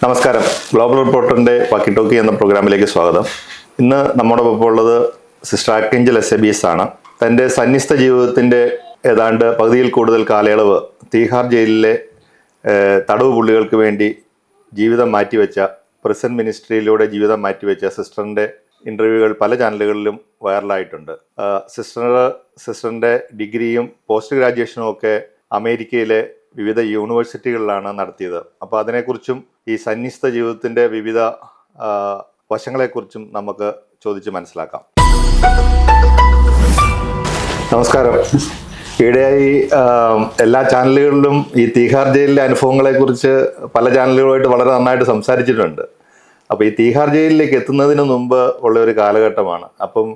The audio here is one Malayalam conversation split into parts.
നമസ്കാരം. ഗ്ലോബൽ റിപ്പോർട്ടറിൻ്റെ വാക്കി ടോക്കി എന്ന പ്രോഗ്രാമിലേക്ക് സ്വാഗതം. ഇന്ന് നമ്മോടൊപ്പം ഉള്ളത് സിസ്റ്റർ ആർക്കേഞ്ചൽ എസേബിയസ് ആണ്. തൻ്റെ സന്യസ്ത ജീവിതത്തിൻ്റെ ഏതാണ്ട് പകുതിയിൽ കൂടുതൽ കാലയളവ് തീഹാർ ജയിലിലെ തടവ് പുള്ളികൾക്ക് വേണ്ടി ജീവിതം മാറ്റിവെച്ച, പ്രിസൺ മിനിസ്ട്രിയിലൂടെ ജീവിതം മാറ്റിവെച്ച സിസ്റ്ററിൻ്റെ ഇൻ്റർവ്യൂകൾ പല ചാനലുകളിലും വൈറലായിട്ടുണ്ട്. സിസ്റ്ററിൻ്റെ ഡിഗ്രിയും പോസ്റ്റ് ഗ്രാജുവേഷനും ഒക്കെ അമേരിക്കയിലെ വിവിധ യൂണിവേഴ്സിറ്റികളിലാണ് നടത്തിയത്. അപ്പോൾ അതിനെക്കുറിച്ചും ഈ സന്യസ്ത ജീവിതത്തിൻ്റെ വിവിധ വശങ്ങളെക്കുറിച്ചും നമുക്ക് ചോദിച്ച് മനസ്സിലാക്കാം. നമസ്കാരം. ഈയിടെയായി എല്ലാ ചാനലുകളിലും ഈ തീഹാർ ജയിലിലെ അനുഭവങ്ങളെക്കുറിച്ച് പല ചാനലുകളുമായിട്ട് വളരെ നന്നായിട്ട് സംസാരിച്ചിട്ടുണ്ട്. അപ്പോൾ ഈ തീഹാർ ജയിലിലേക്ക് എത്തുന്നതിന് മുമ്പ് ഉള്ള ഒരു കാലഘട്ടമാണ്. അപ്പം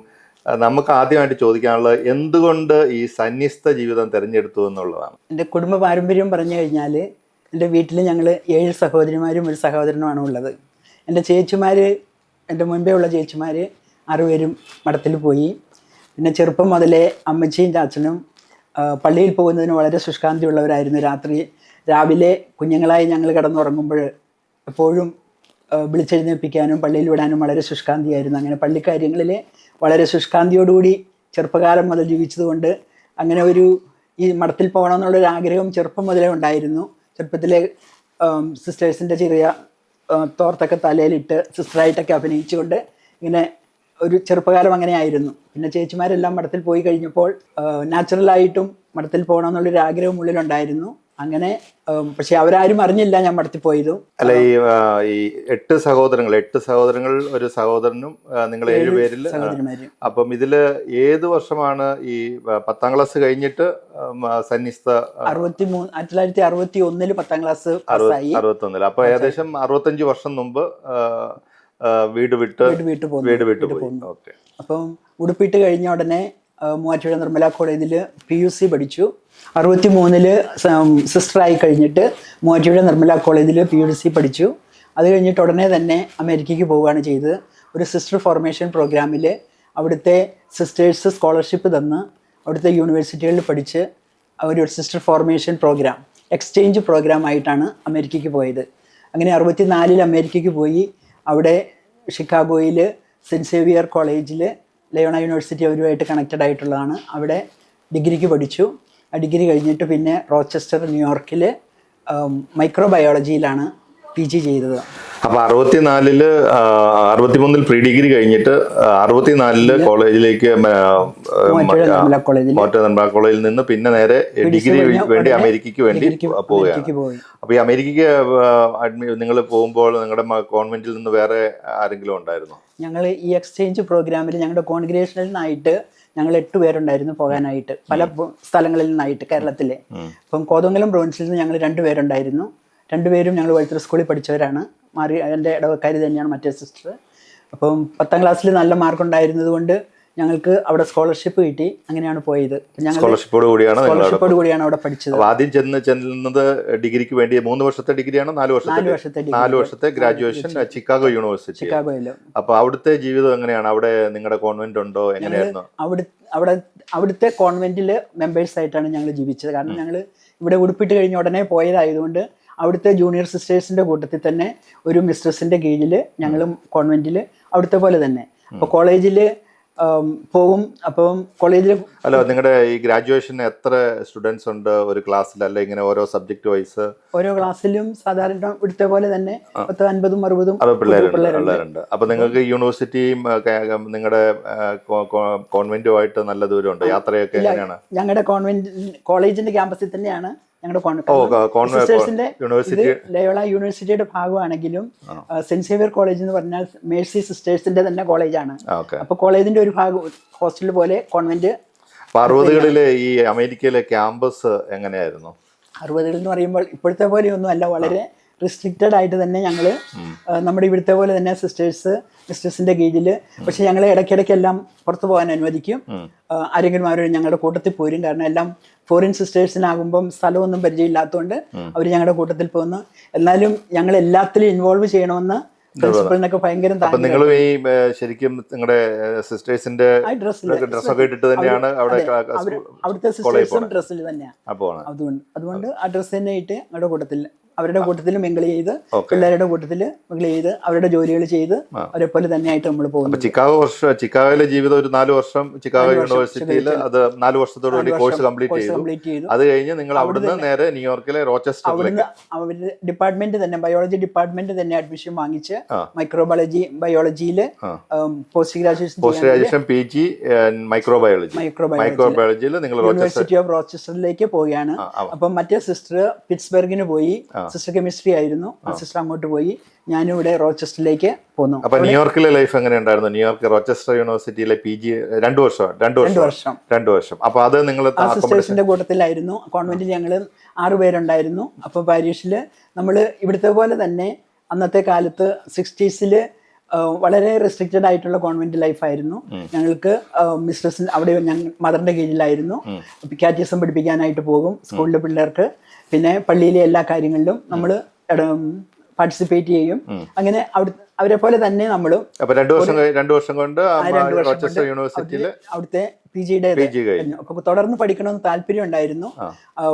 നമുക്ക് ആദ്യമായിട്ട് ചോദിക്കാനുള്ളത് എന്തുകൊണ്ട് ഈ സന്യസ്ത ജീവിതം തിരഞ്ഞെടുത്തു എന്നുള്ളതാണ്. എൻ്റെ കുടുംബ പാരമ്പര്യം പറഞ്ഞു കഴിഞ്ഞാൽ എൻ്റെ വീട്ടിൽ ഞങ്ങൾ 7 സഹോദരിമാരും ഒരു സഹോദരനുമാണ് ഉള്ളത്. എൻ്റെ ചേച്ചിമാർ, എൻ്റെ മുൻപേ ഉള്ള ചേച്ചിമാർ 6 പേരും മഠത്തിൽ പോയി. പിന്നെ ചെറുപ്പം മുതലേ അമ്മച്ചിയും ചാച്ചനും പള്ളിയിൽ പോകുന്നതിന് വളരെ ശുഷ്കാന്തി ഉള്ളവരായിരുന്നു. രാവിലെ കുഞ്ഞുങ്ങളായി ഞങ്ങൾ കിടന്നുറങ്ങുമ്പോൾ എപ്പോഴും വിളിച്ചെഴുന്നേൽപ്പിക്കാനും പള്ളിയിൽ വിടാനും വളരെ ശുഷ്കാന്തിയായിരുന്നു. അങ്ങനെ പള്ളിക്കാര്യങ്ങളിൽ വളരെ ശുഷ്കാന്തിയോടുകൂടി ചെറുപ്പകാലം മുതൽ ജീവിച്ചതുകൊണ്ട് അങ്ങനെ ഈ മഠത്തിൽ പോകണമെന്നുള്ളൊരു ആഗ്രഹം ചെറുപ്പം മുതലേ ഉണ്ടായിരുന്നു. ചെറുപ്പത്തിലെ സിസ്റ്റേഴ്സിൻ്റെ ചെറിയ തോർത്തൊക്കെ തലയിലിട്ട് സിസ്റ്ററായിട്ടൊക്കെ അഭിനയിച്ചുകൊണ്ട് ഇങ്ങനെ ഒരു ചെറുപ്പകാലം അങ്ങനെ ആയിരുന്നു. പിന്നെ ചേച്ചിമാരെല്ലാം മഠത്തിൽ പോയി കഴിഞ്ഞപ്പോൾ നാച്ചുറലായിട്ടും മഠത്തിൽ പോകണമെന്നുള്ളൊരു ആഗ്രഹം ഉള്ളിലുണ്ടായിരുന്നു. അങ്ങനെ പക്ഷെ അവരാരും അറിഞ്ഞില്ല ഞാൻ മഠത്തിൽ പോയതും. അല്ല, ഈ 8 സഹോദരങ്ങൾ ഒരു സഹോദരനും നിങ്ങൾ 7 പേരിൽ. അപ്പം ഇതില് ഏത് വർഷമാണ് ഈ 10ാം ക്ലാസ് കഴിഞ്ഞിട്ട് സന്യസ്ത? 1961 10ാം ക്ലാസ് പാസ്സായി. 61. അപ്പൊ ഏകദേശം 65 വർഷം മുമ്പ് വീട് വിട്ടു പോയി. ഓക്കെ. അപ്പം ഉടുപ്പിട്ട് കഴിഞ്ഞ ഉടനെ മൂവാറ്റുപുഴ നിർമ്മല കോളേജിൽ PUC പഠിച്ചു. 63 സിസ്റ്ററായി കഴിഞ്ഞിട്ട് മൂവാറ്റുപുഴ നിർമ്മല കോളേജിൽ PUC പഠിച്ചു. അത് കഴിഞ്ഞിട്ട് ഉടനെ തന്നെ അമേരിക്കയ്ക്ക് പോവുകയാണ് ചെയ്തത്. ഒരു സിസ്റ്റർ ഫോർമേഷൻ പ്രോഗ്രാമിൽ അവിടുത്തെ സിസ്റ്റേഴ്സ് സ്കോളർഷിപ്പ് തന്ന് അവിടുത്തെ യൂണിവേഴ്സിറ്റികളിൽ പഠിച്ച് ഒരു sister formation program, exchange program ആയിട്ടാണ് അമേരിക്കയ്ക്ക് പോയത്. അങ്ങനെ 64 അമേരിക്കയ്ക്ക് പോയി. അവിടെ ഷിക്കാഗോയിൽ സെൻറ്റ് സേവിയർ കോളേജിൽ ലയോണ യൂണിവേഴ്സിറ്റി അവരുമായിട്ട് കണക്റ്റഡ് ആയിട്ടുള്ളതാണ്. അവിടെ ഡിഗ്രിക്ക് പഠിച്ചു. ആ ഡിഗ്രി കഴിഞ്ഞിട്ട് പിന്നെ റോച്ചസ്റ്റർ, ന്യൂയോർക്കിൽ മൈക്രോബയോളജിയിലാണ് PG ചെയ്തത്. അപ്പോൾ 63 പ്രീ ഡിഗ്രി കഴിഞ്ഞിട്ട് 64 കോളേജിലേക്ക് നിർമ്മല കോളേജിൽ നിന്ന് പിന്നെ നേരെ ഡിഗ്രി വേണ്ടി അമേരിക്കയ്ക്ക് വേണ്ടി പോവുകയാണ്. അപ്പോൾ ഈ അമേരിക്കയ്ക്ക് നിങ്ങൾ പോകുമ്പോൾ നിങ്ങളുടെ കോൺവെന്റിൽ നിന്ന് വേറെ ആരെങ്കിലും ഉണ്ടായിരുന്നോ? ഞങ്ങൾ ഈ എക്സ്ചേഞ്ച് പ്രോഗ്രാമിൽ ഞങ്ങളുടെ കോൺഗ്രിഗേഷനിൽ നിന്നായിട്ട് ഞങ്ങൾ 8 പേരുണ്ടായിരുന്നു പോകാനായിട്ട്, പല സ്ഥലങ്ങളിൽ നിന്നായിട്ട് കേരളത്തിലെ. അപ്പം കോതമംഗലം പ്രൊവിൻസിൽ നിന്ന് ഞങ്ങൾ 2 പേരുണ്ടായിരുന്നു. 2 പേരും ഞങ്ങൾ വഴുത്തൂർ സ്കൂളിൽ പഠിച്ചവരാണ്. എൻ്റെ ഇടവക്കാരി തന്നെയാണ് മറ്റേ സിസ്റ്റർ. അപ്പം 10ാം ക്ലാസ്സിൽ നല്ല മാർക്ക് ഉണ്ടായിരുന്നത് കൊണ്ട് ഞങ്ങൾക്ക് അവിടെ സ്കോളർഷിപ്പ് കിട്ടി. അങ്ങനെയാണ് പോയത്. സ്കോളർഷിപ്പോട് കൂടിയാണ് അവിടെ പഠിച്ചത്. ആദ്യം ചെന്നത് ഡിഗ്രിക്ക് വേണ്ടി 3 വർഷത്തെ ഡിഗ്രിയാണോ? 4 വർഷത്തെ ഗ്രാജുവേഷൻ ചിക്കാഗോ യൂണിവേഴ്സിറ്റി. അപ്പൊ അവിടുത്തെ ജീവിതം എങ്ങനെയാണ്? അവിടെ നിങ്ങളുടെ കോൺവെന്റ് ഉണ്ടോ? എങ്ങനെയായിരുന്നു? അവിടുത്തെ കോൺവെന്റിൽ മെമ്പേഴ്സ് ആയിട്ടാണ് ഞങ്ങൾ ജീവിച്ചത്. കാരണം ഞങ്ങൾ ഇവിടെ ഉടുപ്പിട്ട് കഴിഞ്ഞ ഉടനെ പോയതായതുകൊണ്ട് അവിടുത്തെ ജൂനിയർ സിസ്റ്റേഴ്സിന്റെ കൂട്ടത്തിൽ തന്നെ ഒരു മിസ്ട്രസിന്റെ കീഴിൽ ഞങ്ങളും കോൺവെന്റിൽ അവിടുത്തെ പോലെ തന്നെ. അപ്പോൾ കോളേജിൽ പോകും. അപ്പം കോളേജിൽ അല്ല, നിങ്ങളുടെ ഈ ഗ്രാജുവേഷൻ എത്ര സ്റ്റുഡൻസ് ഉണ്ട് ഒരു ക്ലാസ്സിൽ? അല്ല, ഇങ്ങനെ ഓരോ സബ്ജക്ട് വൈസ്? ഓരോ ക്ലാസ്സിലും സാധാരണ ഇവിടുത്തെ പോലെ തന്നെ 50-ഉം 60-ഉം പിള്ളേരുണ്ട്. അപ്പൊ നിങ്ങൾക്ക് യൂണിവേഴ്സിറ്റിയും നിങ്ങളുടെ കോൺവെന്റുമായിട്ട് നല്ല ദൂരമുണ്ട്. യാത്രയൊക്കെ എങ്ങനെയാണ്? ഞങ്ങളുടെ കോളേജിന്റെ ക്യാമ്പസിൽ തന്നെയാണ് ലയോള യൂണിവേഴ്സിറ്റിയുടെ ഭാഗമാണെങ്കിലും സെന്റ് സേവിയർ കോളേജ് എന്ന് പറഞ്ഞാൽ മേഴ്സി സിസ്റ്റേഴ്സിന്റെ തന്നെ കോളേജാണ്. അപ്പൊ കോളേജിന്റെ ഒരു ഭാഗം ഹോസ്റ്റൽ പോലെ കോൺവെന്റ്. 60കളിലെ ഈ അമേരിക്കയിലെ ക്യാമ്പസ് എങ്ങനെയായിരുന്നു? 60കളിൽ എന്ന് പറയുമ്പോൾ ഇപ്പോഴത്തെ പോലെയൊന്നും അല്ല, വളരെ റിസ്ട്രിക്റ്റഡ് ആയിട്ട് തന്നെ ഞങ്ങൾ നമ്മുടെ ഇവിടുത്തെ പോലെ തന്നെ സിസ്റ്റേഴ്സിന്റെ കീഴിൽ. പക്ഷെ ഞങ്ങൾ ഇടയ്ക്കിടയ്ക്കെല്ലാം പുറത്തു പോകാൻ അനുവദിക്കും. ആരെങ്കിലും അവർ ഞങ്ങളുടെ കൂട്ടത്തിൽ പോരും. കാരണം എല്ലാം ഫോറിൻ സിസ്റ്റേഴ്സിനാകുമ്പം സ്ഥലമൊന്നും പരിചയമില്ലാത്തതുകൊണ്ട് അവർ ഞങ്ങളുടെ കൂട്ടത്തിൽ പോകുന്നു. എന്നാലും ഞങ്ങൾ എല്ലാത്തിലും ഇൻവോൾവ് ചെയ്യണമെന്ന് പ്രിൻസിപ്പലിനൊക്കെ ഭയങ്കര നിങ്ങൾ ഈ ശരിക്കും നിങ്ങളുടെ സിസ്റ്റേഴ്സിന്റെ ഡ്രസ്സൊക്കെ ഇട്ടിട്ട് തന്നെയാണ് അവിടുത്തെ സിസ്റ്റേഴ്സും ഡ്രസ്സിൽ തന്നെയാണ്. അതുകൊണ്ട് ആ ഡ്രസ്സ് തന്നെ ഇട്ട് ഞങ്ങളുടെ കൂട്ടത്തിൽ അവരുടെ കൂട്ടത്തിൽ മിങ്കിൾ ചെയ്ത് പിള്ളേരുടെ കൂട്ടത്തിൽ മിങ്കിൾ ചെയ്ത് അവരുടെ ജോലികൾ ചെയ്ത് അവരെ പോലെ തന്നെയായിട്ട് നമ്മൾ പോകുന്നു. ചിക്കാഗോയിലെ ജീവിതം ഒരു 4 വർഷം ചിക്കാഗോ യൂണിവേഴ്സിറ്റിയിൽ അത് 4 വർഷത്തോടു കൂടി കോഴ്സ് കംപ്ലീറ്റ് ചെയ്തു. അത് കഴിഞ്ഞ് നിങ്ങൾ അവിടുന്ന് നേരെ ന്യൂയോർക്കിലെ റോച്ചസ്റ്ററിലേക്ക് അവരുടെ ഡിപ്പാർട്ട്മെന്റ് തന്നെ ബയോളജി ഡിപ്പാർട്ട്മെന്റ് തന്നെ അഡ്മിഷൻ വാങ്ങിച്ച് ബയോളജിയിൽ പോസ്റ്റ് ഗ്രാജുവേഷൻ PG മൈക്രോബയോളജിയിൽ നിങ്ങൾ യൂണിവേഴ്സിറ്റി ഓഫ് റോച്ചസ്റ്ററിലേക്ക് പോവുകയാണ്. അപ്പം മറ്റേ സിസ്റ്റർ പിറ്റ്സ്ബർഗിന് പോയി, സിസ്റ്റർ കെമിസ്ട്രി ആയിരുന്നു, സിസ്റ്റർ അങ്ങോട്ട് പോയി. ഞാനും ഇവിടെ റോച്ചസ്റ്ററിലേക്ക് പോന്നു. അപ്പൊ ന്യൂയോർക്കിലെ ലൈഫ് എങ്ങനെ ഉണ്ടായിരുന്നു? ന്യൂയോർക്ക് റോച്ചസ്റ്റർ യൂണിവേഴ്സിറ്റിയിലെ PG 2 വർഷം. അപ്പൊ അത് നിങ്ങൾ സിസ്റ്റേഴ്സിന്റെ കൂട്ടത്തിലായിരുന്നു. കോൺവെന്റിൽ ഞങ്ങള് 6 പേരുണ്ടായിരുന്നു. അപ്പൊ പാരീഷില് നമ്മൾ ഇവിടുത്തെ പോലെ തന്നെ അന്നത്തെ കാലത്ത് 60s വളരെ റെസ്ട്രിക്റ്റഡ് ആയിട്ടുള്ള കോൺവെന്റ് ലൈഫായിരുന്നു ഞങ്ങൾക്ക്. മിസ്ട്രസ് അവിടെ മദറിന്റെ കീഴിലായിരുന്നു. കാറ്റീസം പഠിപ്പിക്കാനായിട്ട് പോകും സ്കൂളിലെ പിള്ളേർക്ക്. പിന്നെ പള്ളിയിലെ എല്ലാ കാര്യങ്ങളിലും നമ്മൾ പാർട്ടിസിപ്പേറ്റ് ചെയ്യും. അങ്ങനെ അവരെ പോലെ തന്നെ നമ്മളും 2 വർഷം കൊണ്ട് യൂണിവേഴ്സിറ്റിയിൽ അവിടുത്തെ PGയുടെ അപ്പൊ തുടർന്ന് പഠിക്കണമെന്ന് താല്പര്യം ഉണ്ടായിരുന്നു.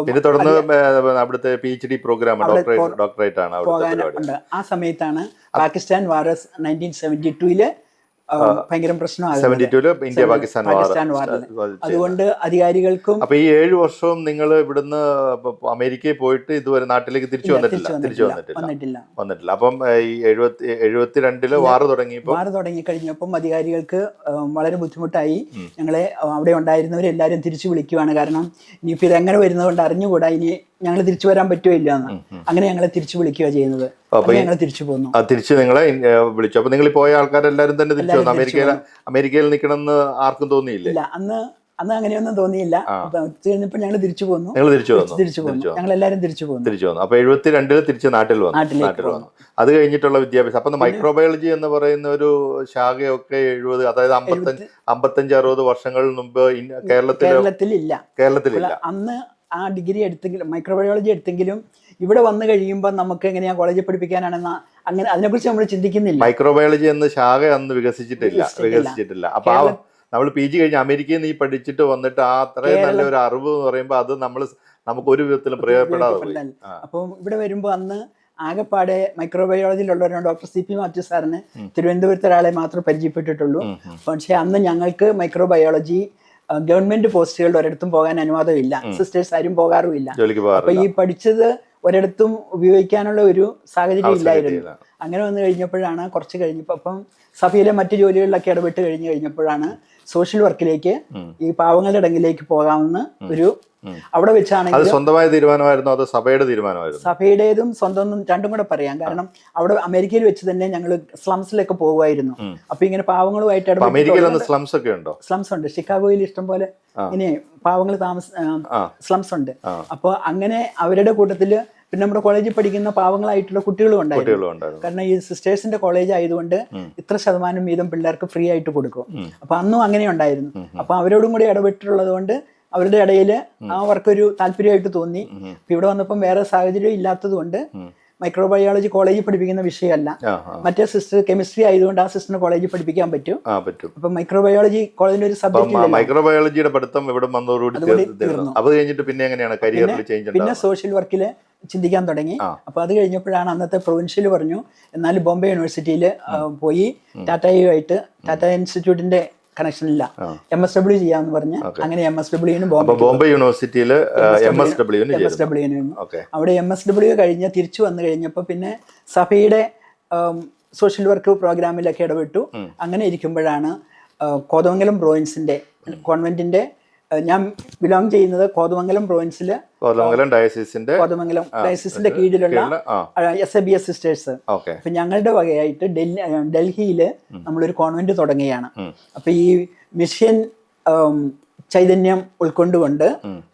പിന്നെ തുടർന്ന് അവിടുത്തെ PhD പ്രോഗ്രാം ഡോക്ടറേറ്റ് ആണ് പോകാനുണ്ട്. ആ സമയത്താണ് പാകിസ്ഥാൻ വാർ 1972 ഭയങ്കര പ്രശ്നമാകും ഇന്ത്യ പാകിസ്ഥാൻ വാർ. അതുകൊണ്ട് അധികാരികൾക്കും. അപ്പൊ ഈ 7 വർഷവും നിങ്ങൾ ഇവിടുന്ന് അമേരിക്കയിൽ പോയിട്ട് ഇതുവരെ നാട്ടിലേക്ക് തിരിച്ചു വന്നിട്ടില്ല. അപ്പം ഈ 72 വാർ തുടങ്ങി കഴിഞ്ഞപ്പം അധികാരികൾക്ക് വളരെ ബുദ്ധിമുട്ടായി. ഞങ്ങളെ അവിടെ ഉണ്ടായിരുന്നവരെല്ലാരും തിരിച്ചു വിളിക്കുവാണ്. കാരണം ഇനിയിപ്പോ ഇതെങ്ങനെ വരുന്നതുകൊണ്ട് അറിഞ്ഞുകൂടാ ഇനി ഞങ്ങൾ തിരിച്ചു വരാൻ പറ്റുമോ ഇല്ല എന്ന്. അങ്ങനെ ഞങ്ങളെ തിരിച്ചു വിളിക്കുക ചെയ്യുന്നത്. ഞങ്ങൾ തിരിച്ചു പോന്നു. തിരിച്ച് നിങ്ങളെ വിളിച്ചു. അപ്പൊ നിങ്ങൾ പോയ ആൾക്കാരെല്ലാരും തന്നെ തിരിച്ചു വന്നു. അമേരിക്കയിൽ നിൽക്കണമെന്ന് ആർക്കും തോന്നിയില്ല? അന്ന് അങ്ങനെയൊന്നും തോന്നിയില്ല. കഴിഞ്ഞപ്പോ ഞങ്ങൾ തിരിച്ചു പോന്നു. ഞങ്ങൾ എല്ലാവരും തിരിച്ചു പോന്നു. അപ്പൊ 72 തിരിച്ച് നാട്ടിൽ വന്നു. അത് കഴിഞ്ഞിട്ടുള്ള വിദ്യാഭ്യാസം. അപ്പൊ മൈക്രോബയോളജി എന്ന് പറയുന്ന ഒരു ശാഖയൊക്കെ 70 അതായത് 55-60 വർഷങ്ങൾ മുമ്പ് കേരളത്തിലില്ല. അന്ന് ആ ഡിഗ്രി എടുത്തെങ്കിലും മൈക്രോബയോളജി എടുത്തെങ്കിലും ഇവിടെ വന്നു കഴിയുമ്പോൾ നമുക്ക് എങ്ങനെയാ കോളേജിൽ പഠിപ്പിക്കാനാണെന്ന് അങ്ങനെ അതിനെക്കുറിച്ച് നമ്മൾ ചിന്തിക്കുന്നില്ല. മൈക്രോബയോളജി എന്ന ശാഖ അന്ന് വികസിച്ചിട്ടില്ല. അപ്പൊ നമ്മൾ PG കഴിഞ്ഞ് അമേരിക്കയിൽ നിന്ന് പഠിച്ചിട്ട് വന്നിട്ട് ആ അത്രയും നല്ല ഒരു അറിവ് എന്ന് പറയുമ്പോൾ അത് നമുക്ക് ഒരു വിധത്തിലും പ്രയോജനപ്പെടാതെ പോയി. അപ്പം ഇവിടെ വരുമ്പോൾ അന്ന് ആകെപ്പാടെ മൈക്രോബയോളജിയിലുള്ളവരാണ് ഡോക്ടർ CP മാത്യു സാറിന് തിരുവനന്തപുരത്ത് ഒരാളെ മാത്രമേ പരിചയപ്പെട്ടിട്ടുള്ളൂ. പക്ഷെ അന്ന് ഞങ്ങൾക്ക് മൈക്രോബയോളജി ഗവൺമെന്റ് പോസ്റ്റുകളുടെ ഒരിടത്തും പോകാൻ അനുവാദമില്ല. സിസ്റ്റേഴ്സ് ആരും പോകാറുമില്ല. അപ്പൊ ഈ പഠിച്ചത് ഒരിടത്തും ഉപയോഗിക്കാനുള്ള ഒരു സാഹചര്യം ഇല്ലായിരുന്നു. അങ്ങനെ വന്നു കഴിഞ്ഞപ്പോഴാണ് കുറച്ച് കഴിഞ്ഞപ്പോൾ അപ്പം സഭയിലെ മറ്റു ജോലികളിലൊക്കെ ഇടപെട്ട് കഴിഞ്ഞപ്പോഴാണ് സോഷ്യൽ വർക്കിലേക്ക് ഈ പാവങ്ങളുടെ ഇടങ്ങിലേക്ക് പോകാമെന്ന് ഒരു അവിടെ വെച്ചാണെങ്കിൽ സ്വന്തമായ തീരുമാനമായിരുന്നു അതോ സഭയുടെ തീരുമാനമായിരുന്നു? സഭയുടേതും സ്വന്തം രണ്ടും കൂടെ പറയാം. കാരണം അവിടെ അമേരിക്കയിൽ വെച്ച് തന്നെ ഞങ്ങൾ സ്ലംസിലൊക്കെ പോകുമായിരുന്നു. അപ്പൊ ഇങ്ങനെ പാവങ്ങളുമായിട്ട് സ്ലംസ് ഉണ്ട്. ഷിക്കാഗോയിൽ ഇഷ്ടം പോലെ ഇങ്ങനെ പാവങ്ങൾ സ്ലംസ് ഉണ്ട്. അപ്പൊ അങ്ങനെ അവരുടെ കൂട്ടത്തില് പിന്നെ നമ്മുടെ കോളേജിൽ പഠിക്കുന്ന പാവങ്ങളായിട്ടുള്ള കുട്ടികളും ഉണ്ടായിരുന്നു. കാരണം ഈ സിസ്റ്റേഴ്സിന്റെ കോളേജ് ആയതുകൊണ്ട് ഇത്ര ശതമാനം വീതം പിള്ളേർക്ക് ഫ്രീ ആയിട്ട് കൊടുക്കും. അപ്പൊ അന്നും അങ്ങനെ ഉണ്ടായിരുന്നു. അപ്പൊ അവരോടും കൂടി ഇടപെട്ടിട്ടുള്ളത് കൊണ്ട് അവരുടെ ഇടയിൽ അവർക്കൊരു താല്പര്യമായിട്ട് തോന്നി. ഇവിടെ വന്നപ്പം വേറെ സാഹചര്യം ഇല്ലാത്തത് കൊണ്ട് മൈക്രോബയോളജി കോളേജിൽ പഠിപ്പിക്കുന്ന വിഷയമല്ല. മറ്റേ സിസ്റ്റർ കെമിസ്ട്രി ആയതുകൊണ്ട് ആ സിസ്റ്ററിന് കോളേജിൽ പഠിപ്പിക്കാൻ പറ്റും. അപ്പൊ മൈക്രോബയോളജി കോളേജിന്റെ ഒരു സബ്ജക്ട് മൈക്രോബയോളജിയുടെ പഠിത്തം പിന്നെ സോഷ്യൽ വർക്കില് ചിന്തിക്കാൻ തുടങ്ങി. അപ്പൊ അത് കഴിഞ്ഞപ്പോഴാണ് അന്നത്തെ പ്രൊവിൻഷ്യൽ പറഞ്ഞു എന്നാലും ബോംബെ യൂണിവേഴ്സിറ്റിയിൽ പോയി ടാറ്റയുമായിട്ട് ടാറ്റ ഇൻസ്റ്റിറ്റ്യൂട്ടിന്റെ കണക്ഷൻ ഇല്ല MSW ചെയ്യാന്ന് പറഞ്ഞ് അങ്ങനെ MSW ബോംബെ യൂണിവേഴ്സിറ്റിയിൽ അവിടെ MSW കഴിഞ്ഞ് തിരിച്ചു വന്നു കഴിഞ്ഞപ്പോൾ പിന്നെ സഭയുടെ സോഷ്യൽ വർക്ക് പ്രോഗ്രാമിലൊക്കെ ഇടപെട്ടു. അങ്ങനെ ഇരിക്കുമ്പോഴാണ് കോതമംഗലം പ്രോവിൻസിന്റെ കോൺവെന്റിന്റെ ഞാൻ ബിലോങ് ചെയ്യുന്നത് കോതമംഗലം പ്രോവിൻസില് കോതമംഗലം ഡയസിന്റെ കീഴിലുള്ള SABS സിസ്റ്റേഴ്സ്. അപ്പൊ ഞങ്ങളുടെ വകയായിട്ട് ഡൽഹിയില് നമ്മളൊരു കോൺവെന്റ് തുടങ്ങുകയാണ്. അപ്പൊ ഈ മിഷൻ ചൈതന്യം ഉൾക്കൊണ്ടുകൊണ്ട്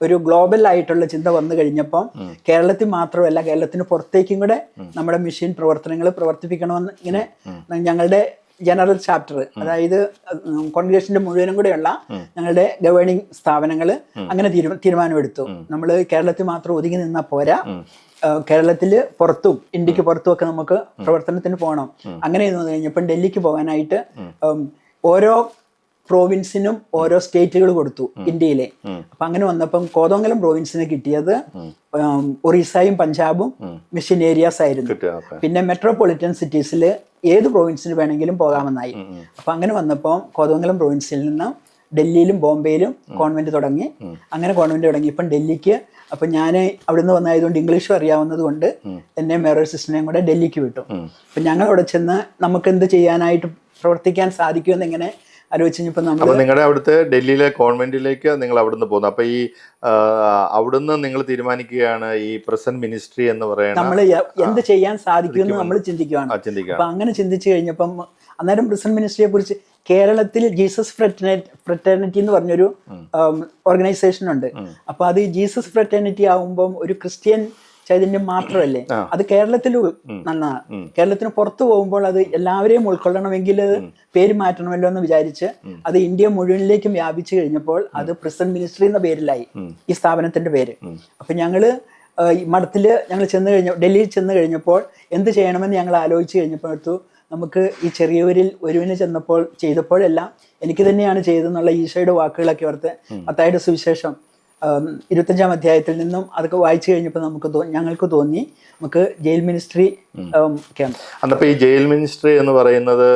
ഒരു ഗ്ലോബൽ ആയിട്ടുള്ള ചിന്ത വന്നു കഴിഞ്ഞപ്പം കേരളത്തിൽ മാത്രമല്ല കേരളത്തിന് പുറത്തേക്കും കൂടെ നമ്മുടെ മിഷൻ പ്രവർത്തനങ്ങൾ പ്രവർത്തിപ്പിക്കണമെന്ന് ഇങ്ങനെ ഞങ്ങളുടെ ജനറൽ ചാപ്റ്റർ അതായത് കോൺഗ്രസിന്റെ മുഴുവനും കൂടെയുള്ള ഞങ്ങളുടെ ഗവേണിംഗ് സ്ഥാപനങ്ങൾ അങ്ങനെ തീരുമാനമെടുത്തു. നമ്മൾ കേരളത്തിൽ മാത്രം ഒതുങ്ങി നിന്നാൽ പോരാ, കേരളത്തില് പുറത്തും ഇന്ത്യക്ക് പുറത്തും ഒക്കെ നമുക്ക് പ്രവർത്തനത്തിന് പോകണം. അങ്ങനെ കഴിഞ്ഞപ്പം ഡൽഹിക്ക് പോകാനായിട്ട് ഓരോ പ്രോവിൻസിനും ഓരോ സ്റ്റേറ്റുകൾ കൊടുത്തു ഇന്ത്യയിലെ. അപ്പൊ അങ്ങനെ വന്നപ്പം കോതമംഗലം പ്രോവിൻസിന് കിട്ടിയത് ഒറീസയും പഞ്ചാബും മിഷൻ ഏരിയാസ് ആയിരുന്നു. പിന്നെ മെട്രോപൊളിറ്റൻ സിറ്റീസിൽ ഏത് പ്രോവിൻസിന് വേണമെങ്കിലും പോകാമെന്നായി. അപ്പൊ അങ്ങനെ വന്നപ്പോൾ കോതമംഗലം പ്രോവിൻസിൽ നിന്ന് ഡൽഹിയിലും ബോംബെയിലും കോൺവെന്റ് തുടങ്ങി. അങ്ങനെ കോൺവെന്റ് തുടങ്ങി ഇപ്പം ഡൽഹിക്ക്. അപ്പൊ ഞാൻ അവിടുന്ന് വന്നായതുകൊണ്ട് ഇംഗ്ലീഷും അറിയാവുന്നത് കൊണ്ട് എന്നെ മേറൽ സിസ്റ്ററിനെയും കൂടെ ഡൽഹിക്ക് വിട്ടു. അപ്പൊ ഞങ്ങൾ അവിടെ ചെന്ന് നമുക്ക് എന്ത് ചെയ്യാനായിട്ട് പ്രവർത്തിക്കാൻ സാധിക്കുമെന്ന് എങ്ങനെ ആലോചിച്ചപ്പോൾ നമ്മൾ നിങ്ങളുടെ അവിടുത്തെ ഡൽഹിയിലെ കോൺവെന്റിലേക്ക് നിങ്ങൾ അവിടുന്ന് പോകുന്നു. അപ്പൊ ഈ അവിടുന്ന് നിങ്ങൾ തീരുമാനിക്കുകയാണ് ഈ പ്രസന്റ് മിനിസ്ട്രി എന്ന് പറയുന്നത് നമ്മൾ എന്ത് ചെയ്യാൻ സാധിക്കുമെന്ന് നമ്മൾ ചിന്തിക്കുകയാണ്. അപ്പൊ അങ്ങനെ ചിന്തിച്ചു കഴിഞ്ഞപ്പം അന്നേരം പ്രസന്റ് മിനിസ്ട്രിയെ കുറിച്ച് കേരളത്തിൽ ജീസസ് ഫ്രറ്റേണിറ്റി എന്ന് പറഞ്ഞൊരു ഓർഗനൈസേഷൻ ഉണ്ട്. അപ്പൊ അത് ജീസസ് ഫ്രറ്റേണിറ്റി ആവുമ്പം ഒരു ക്രിസ്ത്യൻ ചൈതന്യം മാത്രമല്ലേ, അത് കേരളത്തിൽ നന്നാണ്. കേരളത്തിന് പുറത്തു പോകുമ്പോൾ അത് എല്ലാവരെയും ഉൾക്കൊള്ളണമെങ്കിൽ പേര് മാറ്റണമല്ലോ എന്ന് വിചാരിച്ച് അത് ഇന്ത്യ മുഴുവനിലേക്കും വ്യാപിച്ചു കഴിഞ്ഞപ്പോൾ അത് പ്രസന്റ് മിനിസ്ട്രി എന്ന പേരിലായി ഈ സ്ഥാപനത്തിന്റെ പേര്. അപ്പൊ ഞങ്ങള് മഠത്തില് ഞങ്ങൾ ഡൽഹിയിൽ ചെന്ന് കഴിഞ്ഞപ്പോൾ എന്ത് ചെയ്യണമെന്ന് ഞങ്ങൾ ആലോചിച്ച് കഴിഞ്ഞപ്പോഴത്തു നമുക്ക് ഈ ചെറിയവരിൽ ഒരുവിന് ചെയ്തപ്പോഴെല്ലാം എനിക്ക് തന്നെയാണ് ചെയ്തതെന്നുള്ള ഈശോയുടെ വാക്കുകളൊക്കെ ഓർത്ത് മത്തായിയുടെ സുവിശേഷം 25-ാം അധ്യായത്തിൽ നിന്നും അതൊക്കെ വായിച്ചു കഴിഞ്ഞപ്പോൾ ഞങ്ങൾക്ക് തോന്നി നമുക്ക് ജയിൽ മിനിസ്ട്രി അന്നപ്പോ ഈ ജയിൽ മിനിസ്ട്രി എന്ന് പറയുന്നത്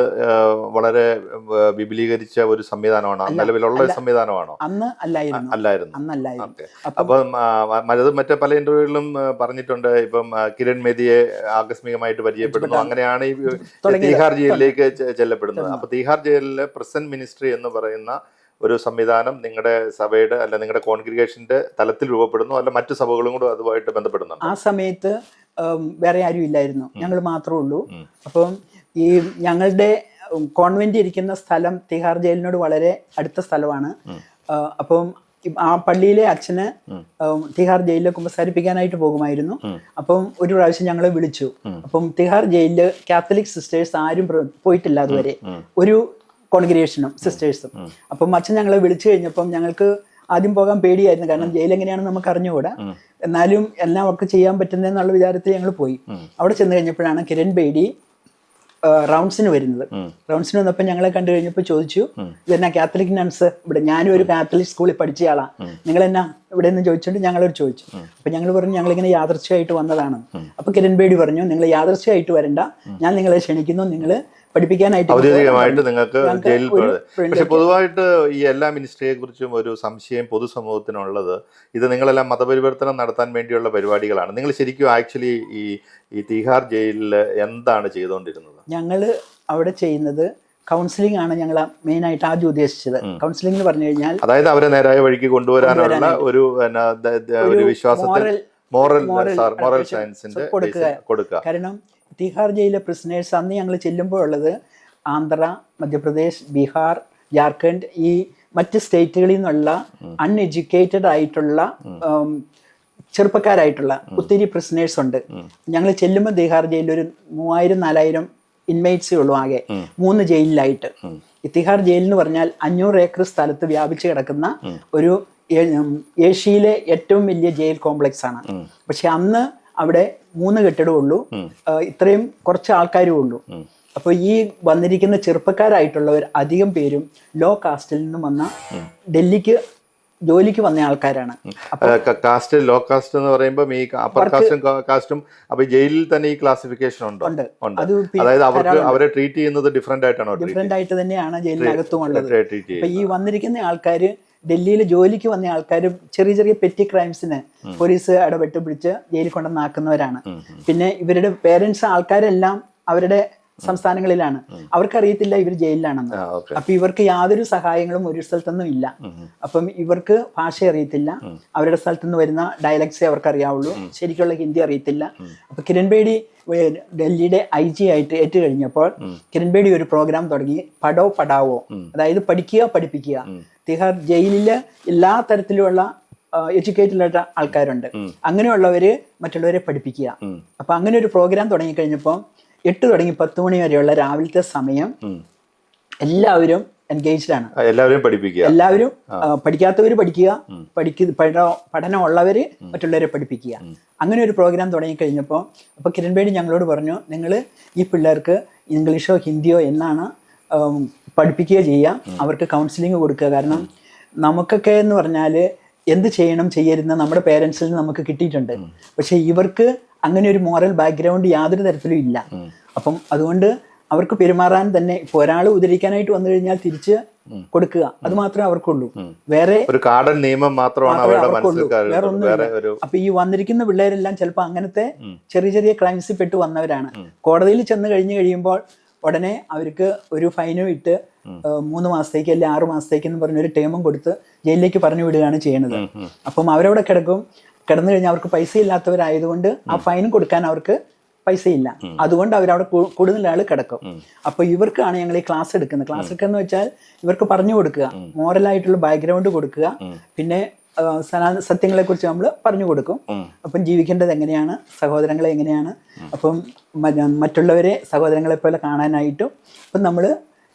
വളരെ വിപുലീകരിച്ച ഒരു സംവിധാനമാണോ, നിലവിലുള്ള സംവിധാനമാണോ? അന്ന് അല്ലായിരുന്നു. അപ്പം മറ്റേ പല ഇന്റർവ്യൂകളിലും പറഞ്ഞിട്ടുണ്ട്, ഇപ്പം കിരൺ മേദിയെ ആകസ്മികമായിട്ട് പരിചയപ്പെടുന്നു, അങ്ങനെയാണ് ഈ തീഹാർ ജയിലിലേക്ക് ചെല്ലപ്പെടുന്നത്. അപ്പൊ തീഹാർ ജയിലിലെ പ്രസന്റ് മിനിസ്ട്രി എന്ന് പറയുന്ന ഒരു സംവിധാനം നിങ്ങളുടെ സഭയുടെ അല്ല നിങ്ങളുടെ കോൺഗ്രിഗേഷന്റെ തലത്തിൽ രൂപപ്പെടുന്നു, അല്ല മറ്റു സഭകളും കൂടെ അതുമായിട്ട് ബന്ധപ്പെടുന്നുണ്ട്? ആ സമയത്ത് വേറെ ആരും ഇല്ലായിരുന്നു, ഞങ്ങൾ മാത്രമേ ഉള്ളൂ. അപ്പം ഈ ഞങ്ങളുടെ കോൺവെന്റ് ഇരിക്കുന്ന സ്ഥലം തിഹാർ ജയിലിനോട് വളരെ അടുത്ത സ്ഥലമാണ്. അപ്പം ആ പള്ളിയിലെ അച്ഛന് തിഹാർ ജയിലിൽ കുമ്പസാരിപ്പിക്കാനായിട്ട് പോകുമായിരുന്നു. അപ്പം ഒരു പ്രാവശ്യം ഞങ്ങളെ വിളിച്ചു. അപ്പം തിഹാർ ജയിലില് കാത്തലിക് സിസ്റ്റേഴ്സ് ആരും പോയിട്ടില്ല അതുവരെ, ഒരു കോൺഗ്രിഗേഷനും സിസ്റ്റേഴ്സും. അപ്പം അച്ഛൻ ഞങ്ങളെ വിളിച്ചു കഴിഞ്ഞപ്പം ഞങ്ങൾക്ക് ആദ്യം പോകാൻ പേടിയായിരുന്നു, കാരണം ജയിൽ എങ്ങനെയാണെന്ന് നമുക്ക് അറിഞ്ഞുകൂടാ. എന്നാലും എല്ലാം അവർക്ക് ചെയ്യാൻ പറ്റുന്നതെന്നുള്ള വിചാരത്തിൽ ഞങ്ങൾ പോയി. അവിടെ ചെന്ന് കഴിഞ്ഞപ്പോഴാണ് കിരൺ ബേഡി റൗണ്ട്സിന് വരുന്നത്. റൗണ്ട്സിന് വന്നപ്പോൾ ഞങ്ങളെ കണ്ടു കഴിഞ്ഞപ്പോൾ ചോദിച്ചു, ഇതെന്നാ കാത്തലിക് നൺസ് ഇവിടെ, ഞാനും ഒരു കാത്തലിക് സ്കൂളിൽ പഠിച്ചയാളാ, നിങ്ങൾ എന്നാ ഇവിടെ നിന്ന് ചോദിച്ചുകൊണ്ട് ഞങ്ങളോട് ചോദിച്ചു. അപ്പൊ ഞങ്ങൾ പറഞ്ഞു ഞങ്ങളിങ്ങനെ യാദൃച്ഛയായിട്ട് വന്നതാണ്. അപ്പൊ കിരൺ ബേഡി പറഞ്ഞു, നിങ്ങൾ യാദൃച്ഛയായിട്ട് വരണ്ട, ഞാൻ നിങ്ങളെ ക്ഷണിക്കുന്നു, നിങ്ങൾ പഠിപ്പിക്കാനായിട്ട് ഔദ്യോഗികമായിട്ട് നിങ്ങൾക്ക് ജയിലിൽ. പക്ഷെ പൊതുവായിട്ട് ഈ എല്ലാ മിനിസ്ട്രിയെ കുറിച്ചും ഒരു സംശയം പൊതുസമൂഹത്തിനുള്ളത്, ഇത് നിങ്ങളെല്ലാം മതപരിവർത്തനം നടത്താൻ വേണ്ടിയുള്ള പരിപാടികളാണ്. നിങ്ങൾ ശരിക്കും ആക്ച്വലി ഈ തീഹാർ ജയിലിൽ എന്താണ് ചെയ്തുകൊണ്ടിരുന്നത്? ഞങ്ങൾ അവിടെ ചെയ്യുന്നത് കൗൺസിലിംഗ് ആണ്. ഞങ്ങൾ മെയിൻ ആയിട്ട് ആദ്യം ഉദ്ദേശിച്ചത് കൗൺസിലിംഗ് എന്ന് പറഞ്ഞു കഴിഞ്ഞാൽ, അതായത് അവരെ നേരായ വഴിക്ക് കൊണ്ടുവരാനുള്ള ഒരു വിശ്വാസത്തിൽ മോറൽ സയൻസിന്റെ കൊടുക്കുക. കാരണം തിഹാർ ജയിലിലെ പ്രിസണേഴ്സ് അന്ന് ഞങ്ങൾ ചെല്ലുമ്പോഴുള്ളത് ആന്ധ്ര, മധ്യപ്രദേശ്, ബീഹാർ, ജാർഖണ്ഡ്, ഈ മറ്റ് സ്റ്റേറ്റുകളിൽ നിന്നുള്ള അൺഎഡ്യൂക്കേറ്റഡ് ആയിട്ടുള്ള ചെറുപ്പക്കാരായിട്ടുള്ള ഒത്തിരി പ്രിസണേഴ്സ് ഉണ്ട്. ഞങ്ങൾ ചെല്ലുമ്പോൾ തിഹാർ ജയിലിൽ ഒരു 3000-4000 ഇൻമേറ്റ്സേ ഉള്ളൂ ആകെ 3 ജയിലിലായിട്ട്. ഈ തിഹാർ ജയിൽ എന്ന് പറഞ്ഞാൽ 500 ഏക്കർ സ്ഥലത്ത് വ്യാപിച്ചു കിടക്കുന്ന ഒരു ഏഷ്യയിലെ ഏറ്റവും വലിയ ജയിൽ കോംപ്ലക്സ് ആണ്. പക്ഷെ അന്ന് അവിടെ 3 കെട്ടിടമേ ഉള്ളൂ, ഇത്രയും കുറച്ച് ആൾക്കാരും ഉള്ളൂ. അപ്പൊ ഈ വന്നിരിക്കുന്ന ചെറുപ്പക്കാരായിട്ടുള്ളവർ അധികം പേരും ലോ കാസ്റ്റിൽ നിന്നും വന്ന ഡൽഹിക്ക് ജോലിക്ക് വന്ന ആൾക്കാരാണ്. കാസ്റ്റ് ലോ കാസ്റ്റ് എന്ന് പറയുമ്പോൾ ഈ അപ്പർ കാസ്റ്റും കാസ്റ്റും അപ്പൊ ജയിലിൽ തന്നെ ഈ ക്ലാസിഫിക്കേഷൻ ഉണ്ട്. അതായത് അവരെ ട്രീറ്റ് ചെയ്യുന്നത് ഡിഫറെന്റ് ആയിട്ടാണോ? ഡിഫറെന്റ് ആയിട്ട് തന്നെയാണ് ജയിലിനകത്തും ഉള്ളത്. അപ്പൊ ഈ വന്നിരിക്കുന്ന ആൾക്കാര് ഡൽഹിയിൽ ജോലിക്ക് വന്ന ആൾക്കാർ ചെറിയ ചെറിയ പെറ്റി ക്രൈംസിന് പോലീസ് ഇടപെട്ട് പിടിച്ച് ജയിലിൽ കൊണ്ടുവന്നാക്കുന്നവരാണ്. പിന്നെ ഇവരുടെ പേരൻസ് ആൾക്കാരെല്ലാം അവരുടെ സംസ്ഥാനങ്ങളിലാണ്, അവർക്കറിയത്തില്ല ഇവർ ജയിലിലാണെന്ന്. അപ്പൊ ഇവർക്ക് യാതൊരു സഹായങ്ങളും ഒരു സ്ഥലത്തൊന്നും ഇല്ല. അപ്പം ഇവർക്ക് ഭാഷ അറിയത്തില്ല, അവരുടെ സ്ഥലത്തുനിന്ന് വരുന്ന ഡയലക്ട്സേ അവർക്ക് അറിയാവുള്ളൂ, ശരിക്കുള്ള ഹിന്ദി അറിയത്തില്ല. അപ്പൊ കിരൺ ബേഡി ഡൽഹിയുടെ IG ആയിട്ട് ഏറ്റു കഴിഞ്ഞപ്പോൾ കിരൺ ബേഡി ഒരു പ്രോഗ്രാം തുടങ്ങി, പഠോ പഠാവോ, അതായത് പഠിക്കുക പഠിപ്പിക്കുക. തിഹാർ ജയിലില് എല്ലാ തരത്തിലുള്ള എഡ്യൂക്കേറ്റഡ് ആയിട്ട് ആൾക്കാരുണ്ട്, അങ്ങനെയുള്ളവര് മറ്റുള്ളവരെ പഠിപ്പിക്കുക. അപ്പൊ അങ്ങനെ ഒരു പ്രോഗ്രാം തുടങ്ങിക്കഴിഞ്ഞപ്പോൾ 8 തുടങ്ങി 10 മണി വരെയുള്ള രാവിലത്തെ സമയം എല്ലാവരും എൻഗേജ്ഡ് ആണ്. എല്ലാവരും പഠിക്കാത്തവര് പഠിക്കുക, പഠനമുള്ളവര് മറ്റുള്ളവരെ പഠിപ്പിക്കുക. അങ്ങനെ ഒരു പ്രോഗ്രാം തുടങ്ങിക്കഴിഞ്ഞപ്പോൾ അപ്പോൾ കിരൺ ബേഡി ഞങ്ങളോട് പറഞ്ഞു, നിങ്ങൾ ഈ പിള്ളേർക്ക് ഇംഗ്ലീഷോ ഹിന്ദിയോ എന്നാണ് പഠിപ്പിക്കുക ചെയ്യുക, അവർക്ക് കൗൺസിലിംഗ് കൊടുക്കുക. കാരണം നമുക്കൊക്കെ എന്ന് പറഞ്ഞാൽ എന്ത് ചെയ്യണം ചെയ്യരുതെന്ന് നമ്മുടെ പേരൻസിൽ നിന്ന് നമുക്ക് കിട്ടിയിട്ടുണ്ട്. പക്ഷെ ഇവർക്ക് അങ്ങനെ ഒരു മോറൽ ബാക്ക്ഗ്രൗണ്ട് യാതൊരു തരത്തിലും ഇല്ല. അപ്പം അതുകൊണ്ട് അവർക്ക് പെരുമാറാൻ തന്നെ ഇപ്പോൾ ഒരാൾ ഉദ്ധരിക്കാനായിട്ട് വന്നു കഴിഞ്ഞാൽ തിരിച്ച് കൊടുക്കുക, അത് മാത്രമേ അവർക്കുള്ളൂ. വേറെ ഒരു കാടൻ നിയമം മാത്രമാണ് അവർക്കുള്ളൂ, വേറെ ഒന്നുമില്ല. അപ്പൊ ഈ വന്നിരിക്കുന്ന പിള്ളേരെല്ലാം ചിലപ്പോൾ അങ്ങനത്തെ ചെറിയ ചെറിയ ക്രൈംസിൽ പെട്ട് വന്നവരാണ്. കോടതിയിൽ ചെന്ന് കഴിയുമ്പോൾ ഉടനെ അവർക്ക് ഒരു ഫൈനും ഇട്ട് 3 മാസത്തേക്ക് അല്ലെങ്കിൽ 6 മാസത്തേക്ക് എന്ന് പറഞ്ഞൊരു ടേമും കൊടുത്ത് ജയിലിലേക്ക് പറഞ്ഞു വിടുകയാണ് ചെയ്യുന്നത്. അപ്പം അവരവിടെ കിടന്നു കഴിഞ്ഞാൽ അവർക്ക് പൈസ ഇല്ലാത്തവരായതുകൊണ്ട് ആ ഫൈൻ കൊടുക്കാൻ അവർക്ക് പൈസയില്ല. അതുകൊണ്ട് അവരവിടെ കൂടുതൽ ആൾ കിടക്കും. അപ്പൊ ഇവർക്കാണ് ഞങ്ങൾ ഈ ക്ലാസ് എടുക്കുന്നത്. ക്ലാസ് എടുക്കുക വെച്ചാൽ ഇവർക്ക് പറഞ്ഞു കൊടുക്കുക, മോറലായിട്ടുള്ള ബാക്ക്ഗ്രൗണ്ട് കൊടുക്കുക, പിന്നെ സത്യങ്ങളെ കുറിച്ച് നമ്മൾ പറഞ്ഞു കൊടുക്കും. അപ്പം ജീവിക്കേണ്ടത് എങ്ങനെയാണ്, സഹോദരങ്ങളെ എങ്ങനെയാണ്, അപ്പം മറ്റുള്ളവരെ സഹോദരങ്ങളെ പോലെ കാണാനായിട്ടും. അപ്പം നമ്മൾ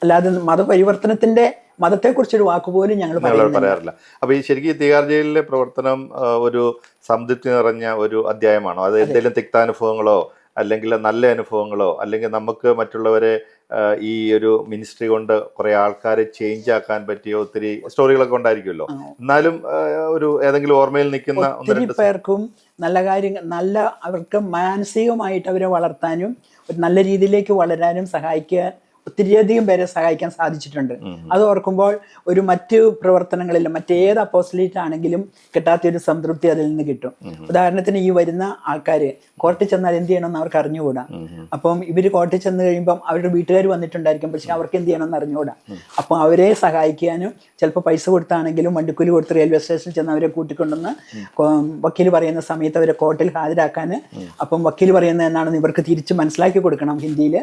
അല്ലാതെ മതപരിവർത്തനത്തിന്റെ മതത്തെക്കുറിച്ചൊരു വാക്കുപോലും ഞങ്ങൾ പറയാറില്ല. അപ്പൊ ഈ ശരിക്കും തിഹാർ ജയിലിലെ പ്രവർത്തനം ഒരു സംതൃപ്തി നിറഞ്ഞ ഒരു അധ്യായമാണോ? അത് എന്തെങ്കിലും തിക്താനുഭവങ്ങളോ അല്ലെങ്കിൽ നല്ല അനുഭവങ്ങളോ അല്ലെങ്കിൽ നമുക്ക് മറ്റുള്ളവരെ ഈ ഒരു മിനിസ്ട്രി കൊണ്ട് കുറെ ആൾക്കാരെ ചേഞ്ച് ആക്കാൻ പറ്റിയ ഒത്തിരി സ്റ്റോറികളൊക്കെ ഉണ്ടായിരിക്കുമല്ലോ. എന്നാലും ഒരു ഏതെങ്കിലും ഓർമ്മയിൽ നിൽക്കുന്ന ഒത്തിരി പേർക്കും നല്ല കാര്യങ്ങൾ, നല്ല അവർക്ക് മാനസികമായിട്ട് അവരെ വളർത്താനും ഒരു നല്ല രീതിയിലേക്ക് വളരാനും സഹായിക്കാൻ ഒത്തിരിയധികം പേരെ സഹായിക്കാൻ സാധിച്ചിട്ടുണ്ട്. അത് ഓർക്കുമ്പോൾ ഒരു മറ്റ് പ്രവർത്തനങ്ങളിലും മറ്റേത് അപ്പോസ്റ്റലേറ്റ് ആണെങ്കിലും കിട്ടാത്തൊരു സംതൃപ്തി അതിൽ നിന്ന് കിട്ടും. ഉദാഹരണത്തിന് ഈ വരുന്ന ആൾക്കാർ കോർട്ടിൽ ചെന്നാൽ എന്ത് ചെയ്യണമെന്ന് അവർക്ക് അറിഞ്ഞുകൂടാ. അപ്പം ഇവർ കോർട്ടിൽ ചെന്ന് കഴിയുമ്പം അവരുടെ വീട്ടുകാർ വന്നിട്ടുണ്ടായിരിക്കും, പക്ഷെ അവർക്ക് എന്ത് ചെയ്യണമെന്ന് അറിഞ്ഞുകൂടാ. അപ്പം അവരെ സഹായിക്കാനും ചിലപ്പോൾ പൈസ കൊടുത്താണെങ്കിലും വണ്ടിക്കൂലി കൊടുത്ത് റെയിൽവേ സ്റ്റേഷനിൽ ചെന്ന് അവരെ കൂട്ടിക്കൊണ്ടുവന്ന് വക്കീൽ പറയുന്ന സമയത്ത് അവരെ കോർട്ടിൽ ഹാജരാക്കാൻ, അപ്പം വക്കീൽ പറയുന്നത് എന്നാണെന്ന് ഇവർക്ക് തിരിച്ച് മനസ്സിലാക്കി കൊടുക്കണം ഹിന്ദിയിൽ.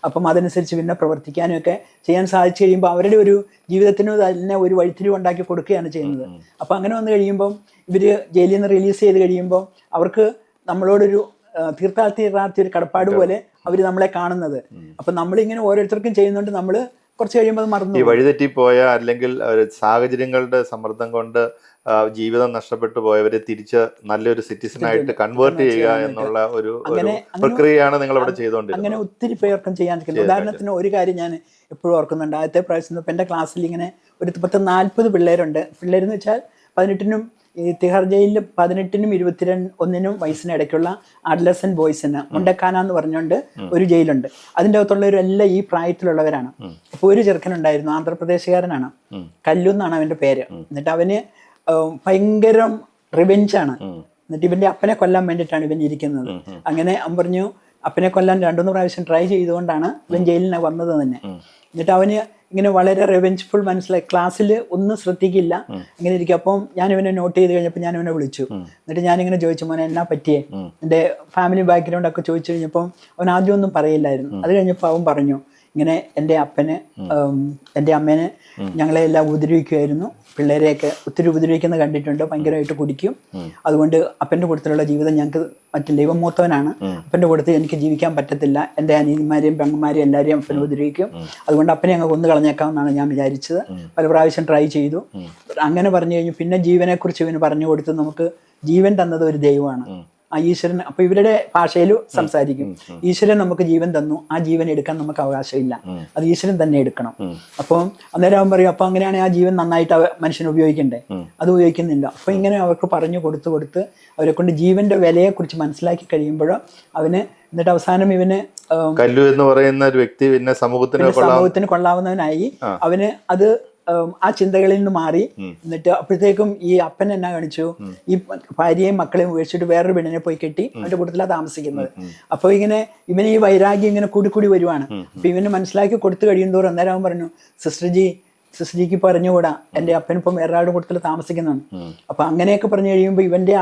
അപ്പം അതനുസരിച്ച് പിന്നെ പ്രവർത്തിക്കാനും ഒക്കെ ചെയ്യാൻ സാധിച്ചു കഴിയുമ്പോൾ അവരുടെ ഒരു ജീവിതത്തിന് തന്നെ ഒരു വഴിത്തിരിവ് ഉണ്ടാക്കി കൊടുക്കുകയാണ് ചെയ്യുന്നത്. അപ്പം അങ്ങനെ വന്നു കഴിയുമ്പം ഇവർ ജയിലിൽ നിന്ന് റിലീസ് ചെയ്ത് കഴിയുമ്പോൾ അവർക്ക് നമ്മളോടൊരു തീർത്ഥാർത്ഥി ഒരു കടപ്പാട് പോലെ അവർ നമ്മളെ കാണുന്നത്. അപ്പം നമ്മളിങ്ങനെ ഓരോരുത്തർക്കും ചെയ്യുന്നുണ്ട്, നമ്മൾ കുറച്ച് കഴിയുമ്പോൾ മറന്നു. ഈ വഴിതെറ്റിപ്പോയ അല്ലെങ്കിൽ സാഹചര്യങ്ങളുടെ സമ്മർദ്ദം കൊണ്ട് ജീവിതം നഷ്ടപ്പെട്ടു പോയവരെ തിരിച്ച് നല്ലൊരു സിറ്റിസണായിട്ട് കൺവേർട്ട് ചെയ്യുക എന്നുള്ള ഒരു പ്രക്രിയയാണ് നിങ്ങൾ ഇവിടെ ചെയ്തുകൊണ്ടിരുന്നത്. അങ്ങനെ ഒത്തിരി പേർക്കും ചെയ്യാൻ പറ്റുന്നത്. ഉദാഹരണത്തിന് ഒരു കാര്യം ഞാൻ എപ്പോഴും ഓർക്കുന്നുണ്ട്. ആദ്യത്തെ പ്രാവശ്യം ഇപ്പം എൻ്റെ ക്ലാസ്സിൽ ഇങ്ങനെ ഒരു 40 പിള്ളേരുണ്ട്. പിള്ളേരെന്ന് വെച്ചാൽ 18-നും ഈ തിഹാർ ജയിലിൽ 18-നും 21-നും വയസ്സിനിടയ്ക്കുള്ള അഡലസൻ ബോയ്സിന് മുണ്ടക്കാന എന്ന് പറഞ്ഞുകൊണ്ട് ഒരു ജയിലുണ്ട്. അതിൻ്റെ അകത്തുള്ളവരെല്ലാം ഈ പ്രായത്തിലുള്ളവരാണ്. അപ്പോൾ ഒരു ചെറുക്കനുണ്ടായിരുന്നു, ആന്ധ്രാപ്രദേശുകാരനാണ്, കല്ലു എന്നാണ് അവൻ്റെ പേര്. എന്നിട്ട് അവന് ഭയങ്കര റിവെഞ്ചാണ്. എന്നിട്ട് ഇവൻ്റെ അപ്പനെ കൊല്ലാൻ വേണ്ടിയിട്ടാണ് ഇവൻ ഇരിക്കുന്നത്. അങ്ങനെ അവൻ പറഞ്ഞു അപ്പനെ കൊല്ലാൻ 2-3 പ്രാവശ്യം ട്രൈ ചെയ്തുകൊണ്ടാണ് ഇവൻ ജയിലിന് വന്നത് തന്നെ. എന്നിട്ട് അവന് ഇങ്ങനെ വളരെ റിവെഞ്ച്ഫുൾ മനസ്സിലായി, ക്ലാസ്സിൽ ഒന്നും ശ്രദ്ധിക്കില്ല, ഇങ്ങനെ ഇരിക്കും. അപ്പം ഞാൻ ഇവനെ നോട്ട് ചെയ്ത് കഴിഞ്ഞപ്പോൾ ഞാൻ ഇവനെ വിളിച്ചു. എന്നിട്ട് ഞാനിങ്ങനെ ചോദിച്ചു, മോനെ എന്നാ പറ്റിയേ, എൻ്റെ ഫാമിലി ബാക്ക്ഗ്രൗണ്ട് ഒക്കെ ചോദിച്ചു കഴിഞ്ഞപ്പം അവൻ ആദ്യം ഒന്നും പറയില്ലായിരുന്നു. അത് കഴിഞ്ഞപ്പോൾ അവൻ പറഞ്ഞു, ഇങ്ങനെ എൻ്റെ അപ്പന് എൻ്റെ അമ്മേനെ ഞങ്ങളെല്ലാം ഉപദ്രവിക്കുമായിരുന്നു, പിള്ളേരെയൊക്കെ ഒത്തിരി ഉപദ്രവിക്കുന്നത് കണ്ടിട്ടുണ്ട്, ഭയങ്കരമായിട്ട് കുടിക്കും. അതുകൊണ്ട് അപ്പൻ്റെ കൂട്ടത്തിലുള്ള ജീവിതം ഞങ്ങൾക്ക് പറ്റില്ല, ഇവൻ മൂത്തവനാണ്, അപ്പൻ്റെ കൂട്ടത്തിൽ എനിക്ക് ജീവിക്കാൻ പറ്റത്തില്ല, എൻ്റെ അനിയന്മാരെയും പെങ്ങന്മാരെയും എല്ലാവരെയും അപ്പനെ ഉപദ്രവിക്കും, അതുകൊണ്ട് അപ്പനെ ഞങ്ങൾ കൊന്നു കളഞ്ഞേക്കാമെന്നാണ് ഞാൻ വിചാരിച്ചത്. പല പ്രാവശ്യം ട്രൈ ചെയ്തു. അങ്ങനെ പറഞ്ഞു കഴിഞ്ഞു. പിന്നെ ജീവനെക്കുറിച്ച് ഇവന് പറഞ്ഞു കൊടുത്ത് നമുക്ക് ജീവൻ തന്നത് ഒരു ദൈവമാണ്, ആ ഈശ്വരൻ. അപ്പൊ ഇവരുടെ ഭാഷയിൽ സംസാരിക്കും. ഈശ്വരൻ നമുക്ക് ജീവൻ തന്നു, ആ ജീവൻ എടുക്കാൻ നമുക്ക് അവകാശമില്ല, അത് ഈശ്വരൻ തന്നെ എടുക്കണം. അപ്പം അന്നേരം അവൻ പറയും, അപ്പൊ അങ്ങനെയാണെങ്കിൽ ആ ജീവൻ നന്നായിട്ട് മനുഷ്യൻ ഉപയോഗിക്കണ്ടേ, അത് ഉപയോഗിക്കുന്നില്ല. അപ്പൊ ഇങ്ങനെ അവർക്ക് പറഞ്ഞു കൊടുത്ത് അവരെ കൊണ്ട് ജീവന്റെ വിലയെക്കുറിച്ച് മനസ്സിലാക്കി കഴിയുമ്പോൾ അവന്, എന്നിട്ട് അവസാനം ഇവന് കല്ലു എന്ന് പറയുന്ന ഒരു വ്യക്തി പിന്നെ സമൂഹത്തിന് കൊള്ളാവുന്നവനായി. അവന് അത് ആ ചിന്തകളിൽ നിന്ന് മാറി. എന്നിട്ട് അപ്പോഴത്തേക്കും ഈ അപ്പൻ എന്നാ കാണിച്ചു, ഈ ഭാര്യയും മക്കളെയും ഉപേക്ഷിച്ചിട്ട് വേറൊരു പെണ്ണിനെ പോയി കെട്ടി അവന്റെ കൂട്ടത്തിലാണ് താമസിക്കുന്നത്. അപ്പൊ ഇങ്ങനെ ഇവന് ഈ വൈരാഗ്യം ഇങ്ങനെ കൂടി വരുവാണ്. അപ്പൊ ഇവന് മനസ്സിലാക്കി കൊടുത്തു കഴിയുന്തോറും അന്നേരം അവൻ പറഞ്ഞു, സിസ്റ്റർജിക്ക് പറഞ്ഞുകൂടാ, എൻ്റെ അപ്പനിപ്പം വേറൊരാളുടെ കൂട്ടത്തിൽ താമസിക്കുന്നതാണ്. അപ്പൊ അങ്ങനെയൊക്കെ പറഞ്ഞു കഴിയുമ്പോൾ ഇവന്റെ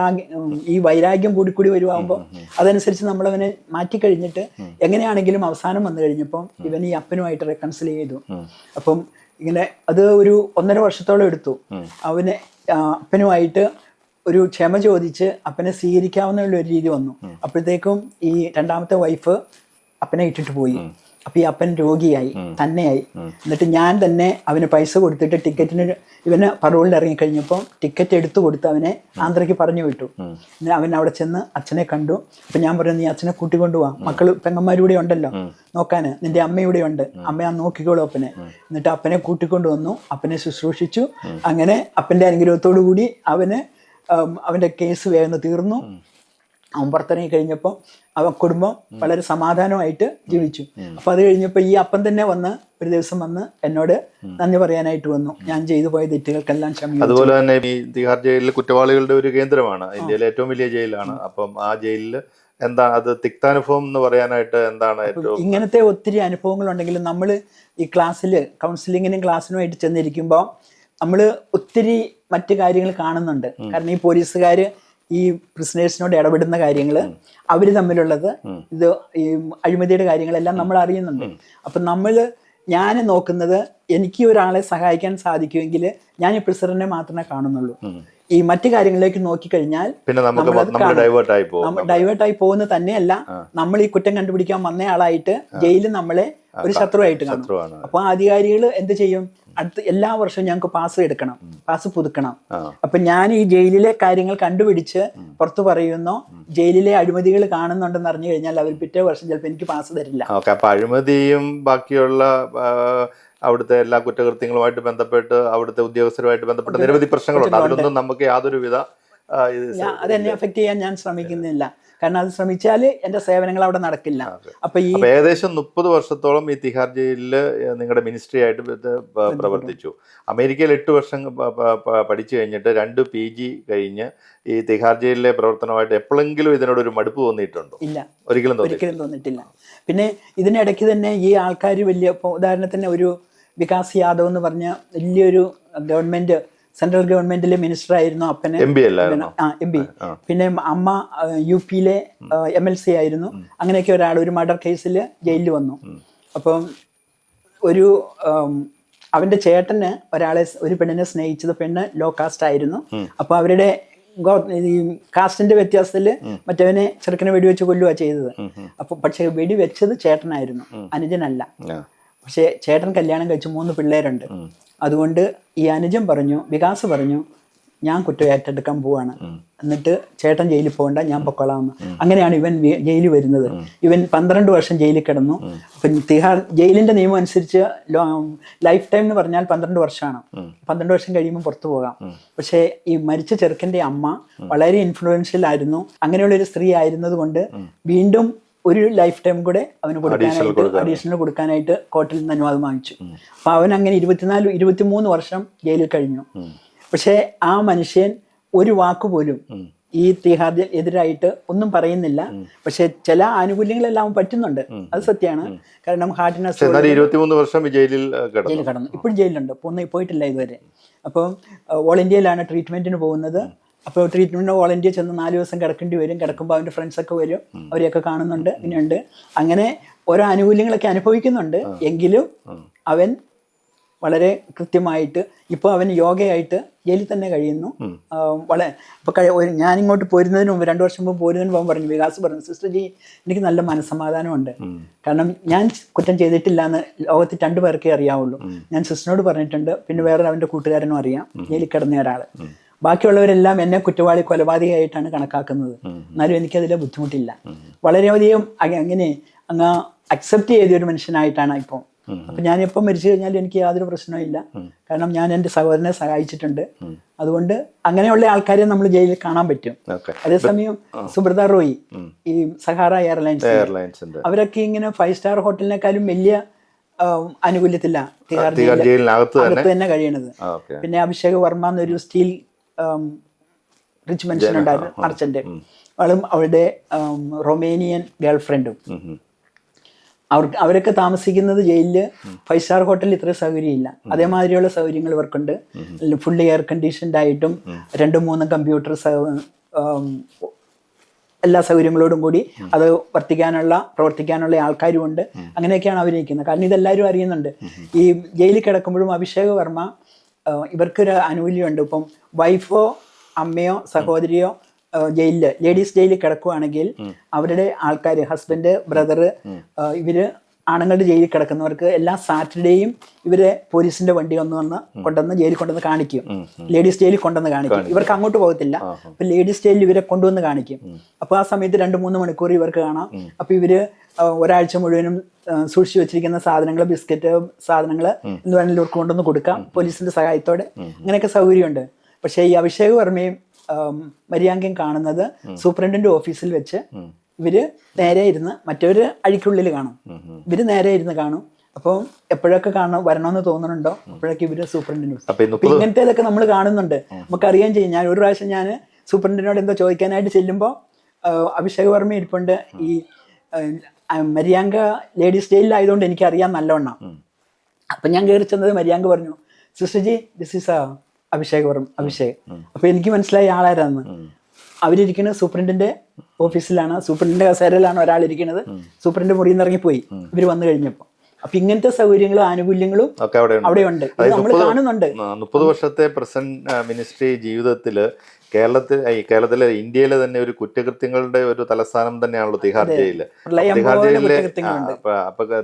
ഈ വൈരാഗ്യം കൂടി വരുവാകുമ്പോൾ അതനുസരിച്ച് നമ്മളവനെ മാറ്റിക്കഴിഞ്ഞിട്ട് എങ്ങനെയാണെങ്കിലും അവസാനം വന്നു കഴിഞ്ഞപ്പം ഇവൻ ഈ അപ്പനുമായിട്ട് റെക്കൺസിൽ ചെയ്തു. അപ്പം ഇങ്ങനെ അത് ഒരു 1.5 വർഷത്തോളം എടുത്തു. അവന് അപ്പനുമായിട്ട് ഒരു ക്ഷമ ചോദിച്ച് അപ്പനെ സ്വീകരിക്കാവുന്ന ഒരു രീതി വന്നു. അപ്പോഴത്തേക്കും ഈ രണ്ടാമത്തെ വൈഫ് അപ്പനെ ഇട്ടിട്ട് പോയി. അപ്പോൾ ഈ അപ്പൻ രോഗിയായി തന്നെയായി. എന്നിട്ട് ഞാൻ തന്നെ അവന് പൈസ കൊടുത്തിട്ട് ടിക്കറ്റിന് ഇവന് പരോളിൽ ഇറങ്ങിക്കഴിഞ്ഞപ്പോൾ ടിക്കറ്റ് എടുത്തു കൊടുത്ത് അവനെ ആന്ധ്രയ്ക്ക് പറഞ്ഞു വിട്ടു. എന്നിട്ട് അവൻ അവിടെ ചെന്ന് അച്ഛനെ കണ്ടു. അപ്പം ഞാൻ പറഞ്ഞു, നീ അച്ഛനെ കൂട്ടിക്കൊണ്ടുപോവാ, മക്കൾ പെങ്ങന്മാരൂടെ ഉണ്ടല്ലോ നോക്കാൻ, നിന്റെ അമ്മയൂടെ ഉണ്ട്, അമ്മ നോക്കിക്കോളൂ അപ്പനെ. എന്നിട്ട് അപ്പനെ കൂട്ടിക്കൊണ്ടു വന്നു, അപ്പനെ ശുശ്രൂഷിച്ചു. അങ്ങനെ അപ്പൻ്റെ അനുഗ്രഹത്തോടു കൂടി അവൻ്റെ കേസ് വേഗം തീർന്നു. അവൻ പുറത്തിറങ്ങി കഴിഞ്ഞപ്പോൾ കുടുംബം വളരെ സമാധാനമായിട്ട് ജീവിച്ചു. അപ്പൊ അത് കഴിഞ്ഞപ്പോൾ ഈ അപ്പം തന്നെ ഒരു ദിവസം വന്ന് എന്നോട് നന്ദി പറയാനായിട്ട് വന്നു. ഞാൻ ചെയ്തു പോയ തെറ്റുകൾക്കെല്ലാം ക്ഷമിച്ചു. അതുപോലെ തന്നെ ഈ തിഹാർ ജയിലിൽ കുറ്റവാളികളുടെ ഒരു കേന്ദ്രമാണ്, ഇന്ത്യയിലെ ഏറ്റവും വലിയ ജയിലാണ്. അപ്പം ആ ജയിലിൽ എന്താ അത് തിക്താനുഭവം എന്ന് പറയാനായിട്ട് എന്താണ് ഏറ്റവും? ഇങ്ങനത്തെ ഒത്തിരി അനുഭവങ്ങളുണ്ടെങ്കിലും നമ്മൾ ഈ ക്ലാസ്സിൽ കൗൺസിലിങ്ങിനും ക്ലാസ്സിനുമായിട്ട് ചെന്നിരിക്കുമ്പോൾ നമ്മൾ ഒത്തിരി മറ്റു കാര്യങ്ങൾ കാണുന്നുണ്ട്. കാരണം ഈ പോലീസുകാർ ഈ പ്രിസണേഴ്സിനോട് ഇടപെടുന്ന കാര്യങ്ങൾ, അവർ തമ്മിലുള്ളത്, ഇത് ഈ അഴിമതിയുടെ കാര്യങ്ങളെല്ലാം നമ്മൾ അറിയുന്നുണ്ട്. അപ്പം ഞാൻ നോക്കുന്നത്, എനിക്ക് ഒരാളെ സഹായിക്കാൻ സാധിക്കുമെങ്കിൽ ഞാൻ ഈ പ്രിസണറിനെ മാത്രമേ കാണുന്നുള്ളൂ. ഈ മറ്റു കാര്യങ്ങളിലേക്ക് നോക്കിക്കഴിഞ്ഞാൽ ഡൈവേർട്ടായി പോകുന്നത് തന്നെയല്ല, നമ്മൾ ഈ കുറ്റം കണ്ടുപിടിക്കാൻ വന്നയാളായിട്ട് ജയിലിൽ നമ്മളെ ഒരു ശത്രുവായിട്ട് കാണും. അപ്പൊ അധികാരികൾ എന്ത് ചെയ്യും? എല്ലാ വർഷവും ഞങ്ങൾക്ക് പാസ് എടുക്കണം, പാസ് പുതുക്കണം. അപ്പൊ ഞാൻ ഈ ജയിലിലെ കാര്യങ്ങൾ കണ്ടുപിടിച്ച് പുറത്തു പറയുന്നോ, ജയിലിലെ അഴിമതികൾ കാണുന്നുണ്ടെന്ന് അറിഞ്ഞു കഴിഞ്ഞാൽ അവർ പിറ്റേ വർഷം ചിലപ്പോൾ എനിക്ക് പാസ് തരില്ല. അപ്പൊ അഴിമതിയും ബാക്കിയുള്ള അവിടുത്തെ എല്ലാ കുറ്റകൃത്യങ്ങളുമായിട്ട് ബന്ധപ്പെട്ട് അവിടുത്തെ ഉദ്യോഗസ്ഥരുമായിട്ട് ബന്ധപ്പെട്ട നിരവധി പ്രശ്നങ്ങളുണ്ട്. അതിലൊന്നും നമുക്ക് യാതൊരുവിധ അതെന്നെ അഫക്ട് ചെയ്യാൻ ഞാൻ ശ്രമിക്കുന്നില്ല. കാരണം അത് ശ്രമിച്ചാൽ എൻ്റെ സേവനങ്ങൾ അവിടെ നടക്കില്ല. അപ്പൊ ഏകദേശം 30 വർഷത്തോളം ഈ തിഹാർ ജയിലിൽ നിങ്ങളുടെ മിനിസ്ട്രി ആയിട്ട് പ്രവർത്തിച്ചു. അമേരിക്കയിൽ 8 വർഷം പഠിച്ചു കഴിഞ്ഞിട്ട് 2 PG കഴിഞ്ഞ് ഈ തിഹാർ ജയിലിലെ പ്രവർത്തനമായിട്ട് എപ്പോഴെങ്കിലും ഇതിനോടൊരു മടുപ്പ് തോന്നിയിട്ടുണ്ടോ? ഇല്ല, ഒരിക്കലും തോന്നിയിട്ടില്ല. പിന്നെ ഇതിനിടയ്ക്ക് തന്നെ ഈ ആൾക്കാർ വലിയ, ഉദാഹരണത്തിന് ഒരു വികാസ് യാദവ് എന്ന് പറഞ്ഞ വലിയൊരു ഗവൺമെന്റ്, സെൻട്രൽ ഗവൺമെന്റിലെ മിനിസ്റ്റർ ആയിരുന്നു അപ്പന്, MP. പിന്നെ അമ്മ UP MLC ആയിരുന്നു. അങ്ങനെയൊക്കെ ഒരാൾ ഒരു മർഡർ കേസിൽ ജയിലിൽ വന്നു. അപ്പം അവന്റെ ചേട്ടന് ഒരു പെണ്ണിനെ സ്നേഹിച്ചത്, പെണ്ണ് ലോ കാസ്റ്റ് ആയിരുന്നു. അപ്പൊ അവരുടെ ഈ കാസ്റ്റിന്റെ വ്യത്യാസത്തിൽ മറ്റവനെ ചെറുക്കനെ വെടിവെച്ച് കൊല്ലുക ചെയ്തത്. അപ്പൊ പക്ഷെ വെടിവെച്ചത് ചേട്ടനായിരുന്നു, അനുജനല്ല. പക്ഷെ ചേട്ടൻ കല്യാണം കഴിച്ച് 3 പിള്ളേരുണ്ട്. അതുകൊണ്ട് ഈ അനുജൻ പറഞ്ഞു, വികാസ് പറഞ്ഞു, ഞാൻ കുറ്റം ഏറ്റെടുക്കാൻ പോവാണ്, എന്നിട്ട് ചേട്ടൻ ജയിലിൽ പോകണ്ട, ഞാൻ പൊക്കോളാമെന്ന്. അങ്ങനെയാണ് ഇവൻ ജയിലിൽ വരുന്നത്. ഇവൻ 12 വർഷം ജയിലിൽ കിടന്നു. അപ്പം തിഹാർ ജയിലിന്റെ നിയമം അനുസരിച്ച് ലൈഫ് ടൈം എന്ന് പറഞ്ഞാൽ 12 വർഷമാണ്. 12 വർഷം കഴിയുമ്പോൾ പുറത്തു പോകാം. പക്ഷേ ഈ മരിച്ച ചെറുക്കൻ്റെ അമ്മ വളരെ ഇൻഫ്ലുവൻഷ്യൽ ആയിരുന്നു. അങ്ങനെയുള്ളൊരു സ്ത്രീ ആയിരുന്നത് കൊണ്ട് വീണ്ടും ഒരു ലൈഫ് ടൈം കൂടെ അവന് അഡീഷണൽ കൊടുക്കാനായിട്ട് കോർട്ടിൽ നിന്ന് അനുവാദം വാങ്ങിച്ചു. അപ്പൊ അവൻ അങ്ങനെ 23 വർഷം ജയിലിൽ കഴിഞ്ഞു. പക്ഷെ ആ മനുഷ്യൻ ഒരു വാക്കുപോലും ഈ തിഹാർ എതിരായിട്ട് ഒന്നും പറയുന്നില്ല. പക്ഷെ ചില ആനുകൂല്യങ്ങളെല്ലാം പറ്റുന്നുണ്ട്, അത് സത്യമാണ്. കാരണം ഹാർട്ടിന് 23 വർഷം ജയിലിൽ കടന്നു, ഇപ്പോഴും ജയിലുണ്ട്, പോയിട്ടില്ല ഇതുവരെ. അപ്പം ഓൾ ഇന്ത്യയിലാണ് ട്രീറ്റ്മെന്റിന് പോകുന്നത്. അപ്പോൾ ട്രീറ്റ്മെൻറ്റിന് ഓൾ ഇന്ത്യ ചെന്ന് 4 ദിവസം കിടക്കേണ്ടി വരും. കിടക്കുമ്പോൾ അവൻ്റെ ഫ്രണ്ട്സൊക്കെ വരും, അവരെയൊക്കെ കാണുന്നുണ്ട്. ഇങ്ങനെയുണ്ട്, അങ്ങനെ ഓരോ ആനുകൂല്യങ്ങളൊക്കെ അനുഭവിക്കുന്നുണ്ട്. എങ്കിലും അവൻ വളരെ കൃത്യമായിട്ട് ഇപ്പോൾ അവൻ യോഗയായിട്ട് ജയിലിൽ തന്നെ കഴിയുന്നു. അപ്പോൾ ഞാനിങ്ങോട്ട് പോരുന്നതിന് മുമ്പ് 2 വർഷം മുമ്പ് പോരുന്നതിന് മുമ്പ് പറഞ്ഞു, വികാസ് പറഞ്ഞു, സിസ്റ്റർ ജി എനിക്ക് നല്ല മനസ്സമാധാനമുണ്ട്. കാരണം ഞാൻ കുറ്റം ചെയ്തിട്ടില്ല എന്ന് ലോകത്തിൽ 2 പേർക്കേ അറിയാവുള്ളൂ. ഞാൻ സിസ്റ്ററിനോട് പറഞ്ഞിട്ടുണ്ട്, പിന്നെ വേറെ അവൻ്റെ കൂട്ടുകാരനും അറിയാം, ജയിലിൽ കിടന്ന ഒരാൾ. ബാക്കിയുള്ളവരെല്ലാം എന്നെ കുറ്റവാളി, കൊലപാതകമായിട്ടാണ് കണക്കാക്കുന്നത്. എന്നാലും എനിക്കതിൽ ബുദ്ധിമുട്ടില്ല. വളരെയധികം അങ്ങനെ അങ്ങ് അക്സെപ്റ്റ് ചെയ്തൊരു മനുഷ്യനായിട്ടാണ് ഇപ്പോൾ. അപ്പം ഞാനിപ്പം മരിച്ചു കഴിഞ്ഞാൽ എനിക്ക് യാതൊരു പ്രശ്നവും ഇല്ല. കാരണം ഞാൻ എൻ്റെ സഹോദരനെ സഹായിച്ചിട്ടുണ്ട്. അതുകൊണ്ട് അങ്ങനെയുള്ള ആൾക്കാരെ നമ്മൾ ജയിലിൽ കാണാൻ പറ്റും. അതേസമയം സുബ്രത റോയി, ഈ സഹാറ എയർലൈൻസ്, അവരൊക്കെ ഇങ്ങനെ 5 സ്റ്റാർ ഹോട്ടലിനേക്കാളും വലിയ ആനുകൂല്യത്തില്ല തിഹാർ ജയിലിനകത്ത് തന്നെ കഴിയണത്. പിന്നെ അഭിഷേക് വർമ്മ എന്നൊരു സ്റ്റീൽ റിച്ച് മനുഷ്യനുണ്ടായിരുന്നു, മർച്ചന്റ്. അവളും അവളുടെ റൊമേനിയൻ ഗേൾഫ്രണ്ടും, അവരൊക്കെ താമസിക്കുന്നത് ജയിലിൽ 5 സ്റ്റാർ ഹോട്ടലിൽ ഇത്ര സൗകര്യമില്ല. അതേമാതിരിയുള്ള സൗകര്യങ്ങൾ ഇവർക്കുണ്ട്. ഫുള്ളി എയർ കണ്ടീഷൻഡ് ആയിട്ടും 2-3 കമ്പ്യൂട്ടർ, എല്ലാ സൗകര്യങ്ങളോടും കൂടി അത് പ്രവർത്തിക്കാനുള്ള ആൾക്കാരും ഉണ്ട്. അങ്ങനെയൊക്കെയാണ് അവരിക്കുന്നത്. കാരണം ഇതെല്ലാവരും അറിയുന്നുണ്ട്. ഈ ജയിലിൽ കിടക്കുമ്പോഴും അഭിഷേക് വർമ്മ ഇവർക്കൊരു ആനുകൂല്യമുണ്ട്. ഇപ്പം വൈഫോ അമ്മയോ സഹോദരിയോ ലേഡീസ് ജയിലിൽ കിടക്കുവാണെങ്കിൽ അവരുടെ ആൾക്കാർ, ഹസ്ബൻഡ്, ബ്രദർ, ഇവര് ആണുങ്ങളുടെ ജയിലിൽ കിടക്കുന്നവർക്ക് എല്ലാ സാറ്റർഡേയും ഇവരെ പോലീസിന്റെ വണ്ടി വന്ന് കൊണ്ടുവന്ന് ജയിലിൽ കൊണ്ടുവന്ന് കാണിക്കും. ലേഡീസ് ജയിലിൽ കൊണ്ടുവന്ന് കാണിക്കും. ഇവർക്ക് അങ്ങോട്ട് പോകത്തില്ല. അപ്പൊ ലേഡീസ് ജയിലിൽ ഇവരെ കൊണ്ടുവന്ന് കാണിക്കും. അപ്പൊ ആ സമയത്ത് 2-3 മണിക്കൂർ ഇവർക്ക് കാണാം. അപ്പൊ ഇവര് ഒരാഴ്ച മുഴുവനും സൂക്ഷിച്ചു വെച്ചിരിക്കുന്ന സാധനങ്ങൾ, ബിസ്ക്കറ്റ് സാധനങ്ങൾ എന്ത് വേണമെങ്കിലും ഇവർക്ക് കൊണ്ടുവന്ന് കൊടുക്കാം പോലീസിന്റെ സഹായത്തോടെ. അങ്ങനെയൊക്കെ സൗകര്യമുണ്ട്. പക്ഷേ ഈ അഭിഷേക് വർമ്മയും മരിയാങ്കയും കാണുന്നത് സൂപ്രണ്ടിന്റെ ഓഫീസിൽ വെച്ച് ഇവര് നേരെ ഇരുന്ന്, മറ്റവര് അഴിക്കുള്ളിൽ കാണും, ഇവര് നേരെ ഇരുന്ന് കാണും. അപ്പോൾ എപ്പോഴൊക്കെ വരണമെന്ന് തോന്നുന്നുണ്ടോ അപ്പോഴൊക്കെ ഇവര് സൂപ്രണ്ടിന്. ഇങ്ങനത്തെ ഇതൊക്കെ നമ്മൾ കാണുന്നുണ്ട്, നമുക്കറിയാൻ ചെയ്യും. ഞാൻ ഒരു പ്രാവശ്യം ഞാൻ സൂപ്രണ്ടിനോട് എന്തോ ചോദിക്കാനായിട്ട് ചെല്ലുമ്പോൾ അഭിഷേക് വർമ്മ ഇരിപ്പുണ്ട്. ഈ മരിയാങ്ക ലേഡീസ് ജയിലിലായതുകൊണ്ട് എനിക്കറിയാം നല്ലവണ്ണം. അപ്പം ഞാൻ കയറി ചെന്നത് മരിയാങ്ക പറഞ്ഞു, സിസ്റ്റർജി ദിസ് ഈസ് അഭിഷേക് വർമ്മ, അഭിഷേക്. അപ്പൊ എനിക്ക് മനസ്സിലായി ആളാരാന്ന്. അവരിയ്ക്കുന്നത് സൂപ്രണ്ടിന്റെ ഓഫീസിലാണ്, സൂപ്രണ്ടിന്റെ കസേരയിലാണ് ഒരാളിരിക്കുന്നത്. സൂപ്രണ്ട് മുറിയിൽ നിന്ന് ഇറങ്ങിപ്പോയി ഇവർ വന്നു കഴിഞ്ഞപ്പോൾ. അപ്പൊ ഇങ്ങനത്തെ സൗകര്യങ്ങളും ആനുകൂല്യങ്ങളും അവിടെയുണ്ട്, നമ്മൾ കാണുന്നുണ്ട്. 30 വർഷത്തെ പ്രസന്റ് മിനിസ്ട്രി ജീവിതത്തില് കേരളത്തിലെ ഇന്ത്യയിലെ തന്നെ ഒരു കുറ്റകൃത്യങ്ങളുടെ ഒരു തലസ്ഥാനം തന്നെയാണല്ലോ തിഹാർ ജയില്.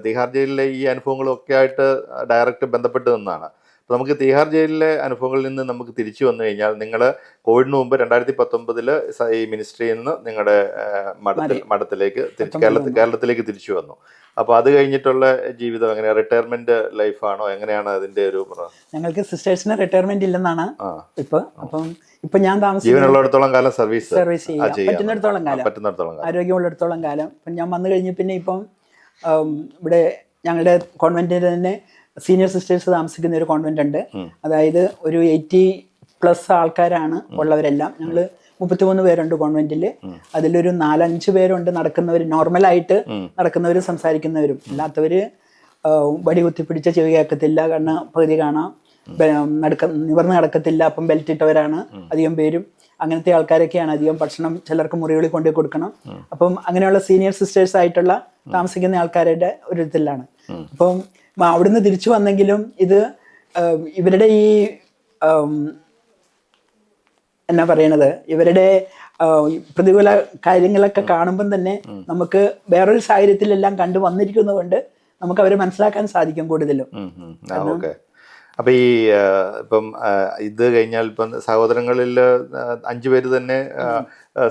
തിഹാർ ജയിലിലെ ഈ അനുഭവങ്ങളും ഒക്കെ ആയിട്ട് ഡയറക്റ്റ് ബന്ധപ്പെട്ട് നിന്നാണ്. അപ്പോൾ നമുക്ക് തിഹാർ ജയിലിലെ അനുഭവങ്ങളിൽ നിന്ന് നമുക്ക് തിരിച്ചു വന്നു കഴിഞ്ഞാൽ, നിങ്ങൾ കോവിഡിന് മുമ്പ് 2019 ഈ മിനിസ്ട്രിയിൽ നിന്ന് നിങ്ങളുടെ മഠത്തിലേക്ക് കേരളത്തിലേക്ക് തിരിച്ചു വന്നു. അപ്പോൾ അത് കഴിഞ്ഞിട്ടുള്ള ജീവിതം എങ്ങനെയാ? റിട്ടയർമെന്റ് ലൈഫാണോ? എങ്ങനെയാണ് അതിന്റെ ഒരു? ഞങ്ങൾക്ക് സിസ്റ്റേഴ്സിന് റിട്ടയർമെന്റ് ഇല്ലെന്നാണ് ഇപ്പൊ ഞാൻ ജീവനുള്ളിടത്തോളം കാലം സർവീസ് പറ്റുന്നിടത്തോളം കാലം, ആരോഗ്യമുള്ളിടത്തോളം കാലം. ഇപ്പം ഞാൻ വന്നു കഴിഞ്ഞ് പിന്നെ ഇപ്പം ഇവിടെ ഞങ്ങളുടെ കോൺവെന്റിൽ തന്നെ സീനിയർ സിസ്റ്റേഴ്സ് താമസിക്കുന്ന ഒരു കോൺവെന്റ് ഉണ്ട്. അതായത് ഒരു 80+ ആൾക്കാരാണ് ഉള്ളവരെല്ലാം. ഞങ്ങൾ 33 പേരുണ്ട് കോൺവെന്റില്. അതിലൊരു 4-5 പേരുണ്ട് നടക്കുന്നവർ, നോർമലായിട്ട് നടക്കുന്നവരും സംസാരിക്കുന്നവരും. അല്ലാത്തവര് വടി കുത്തിപ്പിടിച്ച ചെവി കേൾക്കത്തില്ല, കണ്ണ് പകുതി കാണാം, നിവർന്ന് നടക്കത്തില്ല, അപ്പം ബെൽറ്റ് ഇട്ടവരാണ് അധികം പേരും. അങ്ങനത്തെ ആൾക്കാരൊക്കെയാണ് അധികം. ഭക്ഷണം ചിലർക്ക് മുറികളിൽ കൊണ്ടുപോയി കൊടുക്കണം. അപ്പം അങ്ങനെയുള്ള സീനിയർ സിസ്റ്റേഴ്സ് ആയിട്ടുള്ള താമസിക്കുന്ന ആൾക്കാരുടെ ഒരു ഇതിലാണ്. അപ്പം അവിടുന്ന് തിരിച്ചു വന്നെങ്കിലും ഇത് ഇവരുടെ ഈ എന്നാ പറയണത്, ഇവരുടെ പ്രതികൂല കാര്യങ്ങളൊക്കെ കാണുമ്പം തന്നെ നമുക്ക് വേറൊരു സാഹചര്യത്തിലെല്ലാം കണ്ടു വന്നിരിക്കുന്നത് കൊണ്ട് നമുക്ക് അവരെ മനസ്സിലാക്കാൻ സാധിക്കും കൂടുതലും. അപ്പൊ ഈ ഇപ്പം ഇത് കഴിഞ്ഞാൽ ഇപ്പം സഹോദരങ്ങളിൽ 5 പേര് തന്നെ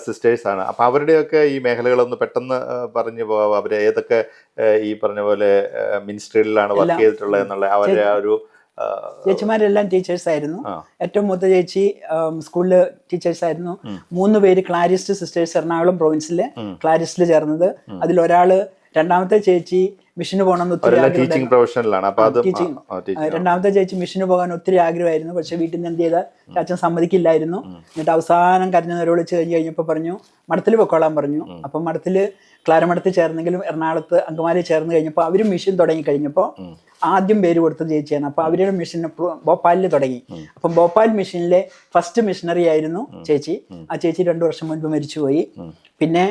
സിസ്റ്റേഴ്സാണ്. അപ്പം അവരുടെയൊക്കെ ഈ മേഖലകളൊന്ന് പെട്ടെന്ന് പറഞ്ഞു പോകാം. അവർ ഏതൊക്കെ ഈ പറഞ്ഞ പോലെ മിനിസ്ട്രിയിലാണ് വർക്ക് ചെയ്തിട്ടുള്ളത് എന്നുള്ള അവരുടെ ആ ഒരു. ചേച്ചിമാരെല്ലാം ടീച്ചേഴ്സ് ആയിരുന്നു. ഏറ്റവും മൂത്ത ചേച്ചി സ്കൂളില് ടീച്ചേഴ്സ് ആയിരുന്നു. 3 പേര് ക്ലാരിസ്റ്റ് സിസ്റ്റേഴ്സ്, എറണാകുളം പ്രൊവിൻസിലെ ക്ലാരിസ്റ്റിൽ ചേർന്നത്. അതിലൊരാള്, രണ്ടാമത്തെ ചേച്ചി മിഷന് പോകണമെന്ന് ഒത്തിരി രണ്ടാമത്തെ ചേച്ചി മിഷന് പോകാൻ ഒത്തിരി ആഗ്രഹമായിരുന്നു. പക്ഷെ വീട്ടിൽ നിന്ന് എന്ത് ചെയ്താൽ ചാച്ചൻ സമ്മതിക്കില്ലായിരുന്നു. എന്നിട്ട് അവസാനം കരഞ്ഞവരോട് കഴിഞ്ഞ് കഴിഞ്ഞപ്പോൾ പറഞ്ഞു മഠത്തിൽ പൊക്കോളാൻ പറഞ്ഞു. അപ്പം മഠത്തിൽ ക്ലാരമഠത്തിൽ ചേർന്നെങ്കിലും എറണാകുളത്ത് അങ്കമാലി ചേർന്ന് കഴിഞ്ഞപ്പോൾ അവരും മിഷൻ തുടങ്ങി കഴിഞ്ഞപ്പോൾ ആദ്യം പേര് കൊടുത്തത് ചേച്ചിയാണ്. അപ്പോൾ അവരുടെ മിഷൻ ഭോപ്പാലിൽ തുടങ്ങി. അപ്പം ഭോപ്പാൽ മിഷനിലെ ഫസ്റ്റ് മിഷണറി ആയിരുന്നു ചേച്ചി. ആ ചേച്ചി 2 വർഷം മുൻപ് മരിച്ചുപോയി. പിന്നെ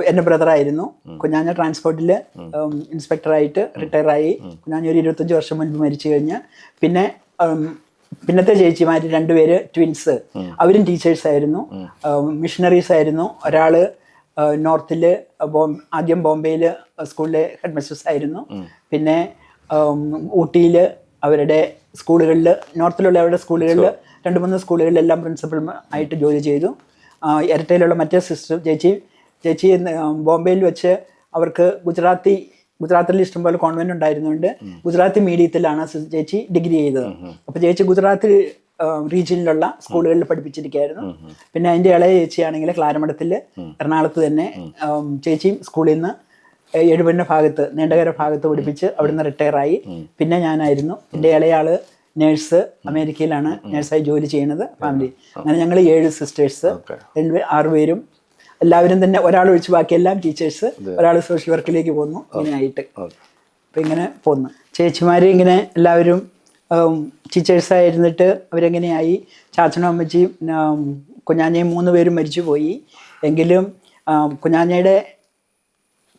എൻ്റെ ബ്രദറായിരുന്നു കുഞ്ഞാഞ്ഞ, ട്രാൻസ്പോർട്ടിൽ ഇൻസ്പെക്ടറായിട്ട് റിട്ടയറായി. കുഞ്ഞാഞ്ഞ ഒരു 25 വർഷം മുൻപ് മരിച്ചു കഴിഞ്ഞ്. പിന്നെ പിന്നത്തെ ചേച്ചിമാർ 2 പേര് ട്വിൻസ്, അവരും ടീച്ചേഴ്സ് ആയിരുന്നു, മിഷണറീസ് ആയിരുന്നു. ഒരാൾ നോർത്തിൽ ആദ്യം ബോംബെയിൽ സ്കൂളിലെ ഹെഡ് മിസ്ട്രസ് ആയിരുന്നു. പിന്നെ ഊട്ടിയിൽ അവരുടെ സ്കൂളുകളിൽ, നോർത്തിലുള്ള അവരുടെ സ്കൂളുകളിൽ 2-3 സ്കൂളുകളിലെല്ലാം പ്രിൻസിപ്പൽ ആയിട്ട് ജോലി ചെയ്തു. ഇരട്ടയിലുള്ള മറ്റേ സിസ്റ്റർ ചേച്ചി ബോംബെയിൽ വെച്ച് അവർക്ക് ഗുജറാത്തിൽ ഇഷ്ടംപോലെ കോൺവെന്റ് ഉണ്ടായിരുന്നുകൊണ്ട് ഗുജറാത്തി മീഡിയത്തിലാണ് ചേച്ചി ഡിഗ്രി ചെയ്തത്. അപ്പോൾ ചേച്ചി ഗുജറാത്ത് റീജിയനിലുള്ള സ്കൂളുകളിൽ പഠിപ്പിച്ചിരിക്കുകയായിരുന്നു. പിന്നെ അതിൻ്റെ ഇളയ ചേച്ചിയാണെങ്കിൽ ക്ലാരമഠത്തിൽ എറണാകുളത്ത് തന്നെ ചേച്ചി സ്കൂളിൽ നിന്ന് എഴുപന്ന ഭാഗത്ത്, നീണ്ടകര ഭാഗത്ത് പഠിപ്പിച്ച് അവിടുന്ന് റിട്ടയറായി. പിന്നെ ഞാനായിരുന്നു. എൻ്റെ ഇളയാള് നേഴ്സ്, അമേരിക്കയിലാണ് നേഴ്സായി ജോലി ചെയ്യുന്നത്, ഫാമിലി. അങ്ങനെ ഞങ്ങൾ 7 സിസ്റ്റേഴ്സ്, 6 പേരും എല്ലാവരും തന്നെ, ഒരാൾ ഒഴിച്ച് ബാക്കിയെല്ലാം ടീച്ചേഴ്സ്, ഒരാൾ സോഷ്യൽ വർക്കിലേക്ക് പോന്നു. ഇങ്ങനെയായിട്ട് അപ്പം ഇങ്ങനെ പോന്നു. ചേച്ചിമാർ ഇങ്ങനെ എല്ലാവരും ടീച്ചേഴ്സായിരുന്നിട്ട് അവരെങ്ങനെയായി. ചാച്ചനും അമ്മച്ചിയും കുഞ്ഞാഞ്ഞയും 3 പേരും മരിച്ചു പോയി. എങ്കിലും കുഞ്ഞാഞ്ഞയുടെ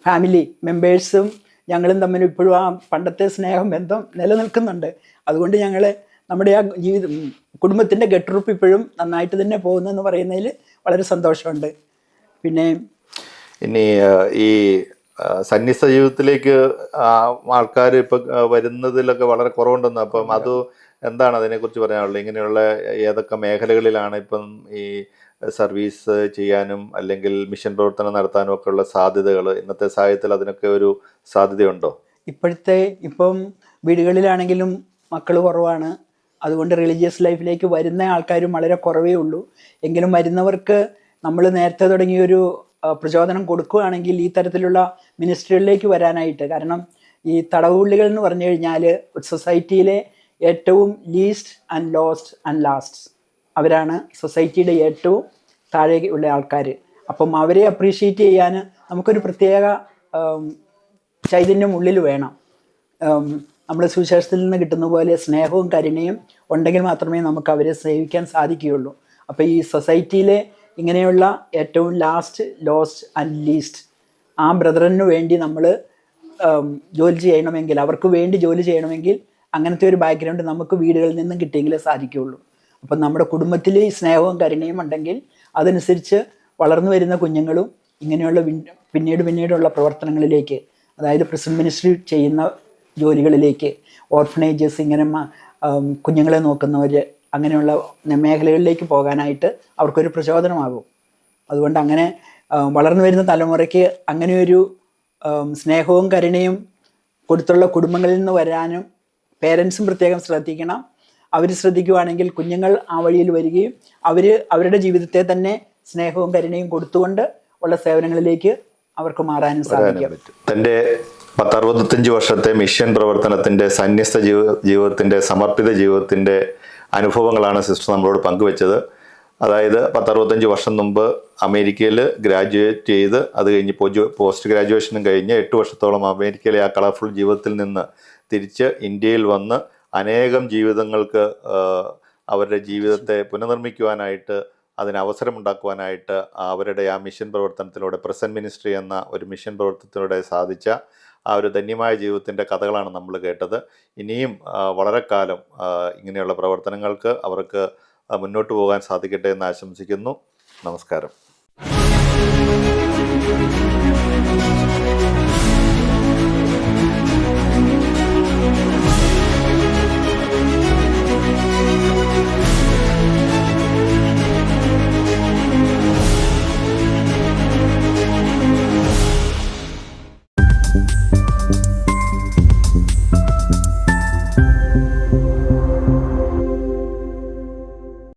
ഫാമിലി മെമ്പേഴ്സും ഞങ്ങളും തമ്മിൽ ഇപ്പോഴും ആ പണ്ടത്തെ സ്നേഹബന്ധം നിലനിൽക്കുന്നുണ്ട്. അതുകൊണ്ട് ഞങ്ങൾ നമ്മുടെ ആ കുടുംബത്തിൻ്റെ ഗെട്ടുറുപ്പ് ഇപ്പോഴും നന്നായിട്ട് തന്നെ പോകുന്നെന്ന് പറയുന്നതിൽ വളരെ സന്തോഷമുണ്ട്. പിന്നെ ഇനി ഈ സന്യസ്ത ജീവിതത്തിലേക്ക് ആൾക്കാർ ഇപ്പം വരുന്നതിലൊക്കെ വളരെ കുറവുണ്ടെന്ന്. അപ്പം അത് എന്താണ് അതിനെക്കുറിച്ച് പറയാനുള്ളത്? ഇങ്ങനെയുള്ള ഏതൊക്കെ മേഖലകളിലാണ് ഇപ്പം ഈ സർവീസ് ചെയ്യാനും അല്ലെങ്കിൽ മിഷൻ പ്രവർത്തനം നടത്താനും ഒക്കെ ഉള്ള സാധ്യതകൾ ഇന്നത്തെ സാഹചര്യത്തിൽ അതിനൊക്കെ ഒരു സാധ്യതയുണ്ടോ? ഇപ്പം വീടുകളിലാണെങ്കിലും മക്കൾ കുറവാണ്. അതുകൊണ്ട് റിലീജിയസ് ലൈഫിലേക്ക് വരുന്ന ആൾക്കാരും വളരെ കുറവേ ഉള്ളൂ. എങ്കിലും വരുന്നവർക്ക് നമ്മൾ നേരത്തെ തുടങ്ങിയൊരു പ്രചോദനം കൊടുക്കുകയാണെങ്കിൽ ഈ തരത്തിലുള്ള മിനിസ്ട്രികളിലേക്ക് വരാനായിട്ട്. കാരണം ഈ തടവുള്ളികൾ എന്ന് പറഞ്ഞു കഴിഞ്ഞാൽ സൊസൈറ്റിയിലെ ഏറ്റവും least and lost and last അവരാണ് സൊസൈറ്റിയുടെ ഏറ്റവും താഴെ ഉള്ള ആൾക്കാർ. അപ്പം അവരെ അപ്രീഷിയേറ്റ് ചെയ്യാൻ നമുക്കൊരു പ്രത്യേക ചൈതന്യം ഉള്ളിൽ വേണം. നമ്മൾ സുവിശേഷത്തിൽ നിന്ന് കിട്ടുന്ന പോലെ സ്നേഹവും കരുണയും ഉണ്ടെങ്കിൽ മാത്രമേ നമുക്ക് അവരെ സേവിക്കാൻ സാധിക്കുകയുള്ളൂ. അപ്പോൾ ഈ സൊസൈറ്റിയിലെ ഇങ്ങനെയുള്ള ഏറ്റവും ലാസ്റ്റ്, ലോസ്റ്റ് ആൻഡ് ലീസ്റ്റ് ആ ബ്രദറിന് വേണ്ടി നമ്മൾ ജോലി ചെയ്യണമെങ്കിൽ, അവർക്ക് വേണ്ടി ജോലി ചെയ്യണമെങ്കിൽ അങ്ങനത്തെ ഒരു ബാക്ക്ഗ്രൗണ്ട് നമുക്ക് വീടുകളിൽ നിന്നും കിട്ടിയെങ്കിലേ സാധിക്കുകയുള്ളൂ. അപ്പം നമ്മുടെ കുടുംബത്തിൽ ഈ സ്നേഹവും കരുണയും ഉണ്ടെങ്കിൽ അതനുസരിച്ച് വളർന്നു വരുന്ന കുഞ്ഞുങ്ങളും ഇങ്ങനെയുള്ള പിന്നീടുള്ള പ്രവർത്തനങ്ങളിലേക്ക്, അതായത് പ്രസന്റ് മിനിസ്ട്രി ചെയ്യുന്ന ജോലികളിലേക്ക്, ഓർഫനേജസ്, ഇങ്ങനെ കുഞ്ഞുങ്ങളെ നോക്കുന്നവർ, അങ്ങനെയുള്ള മേഖലകളിലേക്ക് പോകാനായിട്ട് അവർക്കൊരു പ്രചോദനമാകും. അതുകൊണ്ട് അങ്ങനെ വളർന്നു വരുന്ന തലമുറയ്ക്ക് അങ്ങനെയൊരു സ്നേഹവും കരുണയും കൊടുത്തുള്ള കുടുംബങ്ങളിൽ നിന്ന് വരാനും പേരൻസും പ്രത്യേകം ശ്രദ്ധിക്കണം. അവർ ശ്രദ്ധിക്കുകയാണെങ്കിൽ കുഞ്ഞുങ്ങൾ ആ വഴിയിൽ വരികയും അവരുടെ ജീവിതത്തെ തന്നെ സ്നേഹവും കരുണയും കൊടുത്തുകൊണ്ട് ഉള്ള സേവനങ്ങളിലേക്ക് അവർക്ക് മാറാനും സാധിക്കും. തൻ്റെ 65 വർഷത്തെ മിഷൻ പ്രവർത്തനത്തിൻ്റെ സന്യസ്ത ജീവിതത്തിൻ്റെ സമർപ്പിത ജീവിതത്തിൻ്റെ അനുഭവങ്ങളാണ് സിസ്റ്റർ നമ്മളോട് പങ്കുവെച്ചത്. അതായത് 65 വർഷം മുമ്പ് അമേരിക്കയിൽ ഗ്രാജുവേറ്റ് ചെയ്ത് അത് കഴിഞ്ഞ് പോസ്റ്റ് ഗ്രാജുവേഷനും കഴിഞ്ഞ് 8 വർഷത്തോളം അമേരിക്കയിലെ ആ കളർഫുൾ ജീവിതത്തിൽ നിന്ന് തിരിച്ച് ഇന്ത്യയിൽ വന്ന് അനേകം ജീവിതങ്ങൾക്ക് അവരുടെ ജീവിതത്തെ പുനർനിർമ്മിക്കുവാനായിട്ട്, അതിന് അവസരമുണ്ടാക്കുവാനായിട്ട് അവരുടെ ആ മിഷൻ പ്രവർത്തനത്തിലൂടെ, പ്രസന്റ് മിനിസ്ട്രി എന്ന ഒരു മിഷൻ പ്രവർത്തനത്തിലൂടെ സാധിച്ച ആ ഒരു ധന്യമായ ജീവിതത്തിൻ്റെ കഥകളാണ് നമ്മൾ കേട്ടത്. ഇനിയും വളരെ കാലം ഇങ്ങനെയുള്ള പ്രവർത്തനങ്ങൾക്ക് അവർക്ക് മുന്നോട്ട് പോകാൻ സാധിക്കട്ടെ എന്ന് ആശംസിക്കുന്നു. നമസ്കാരം.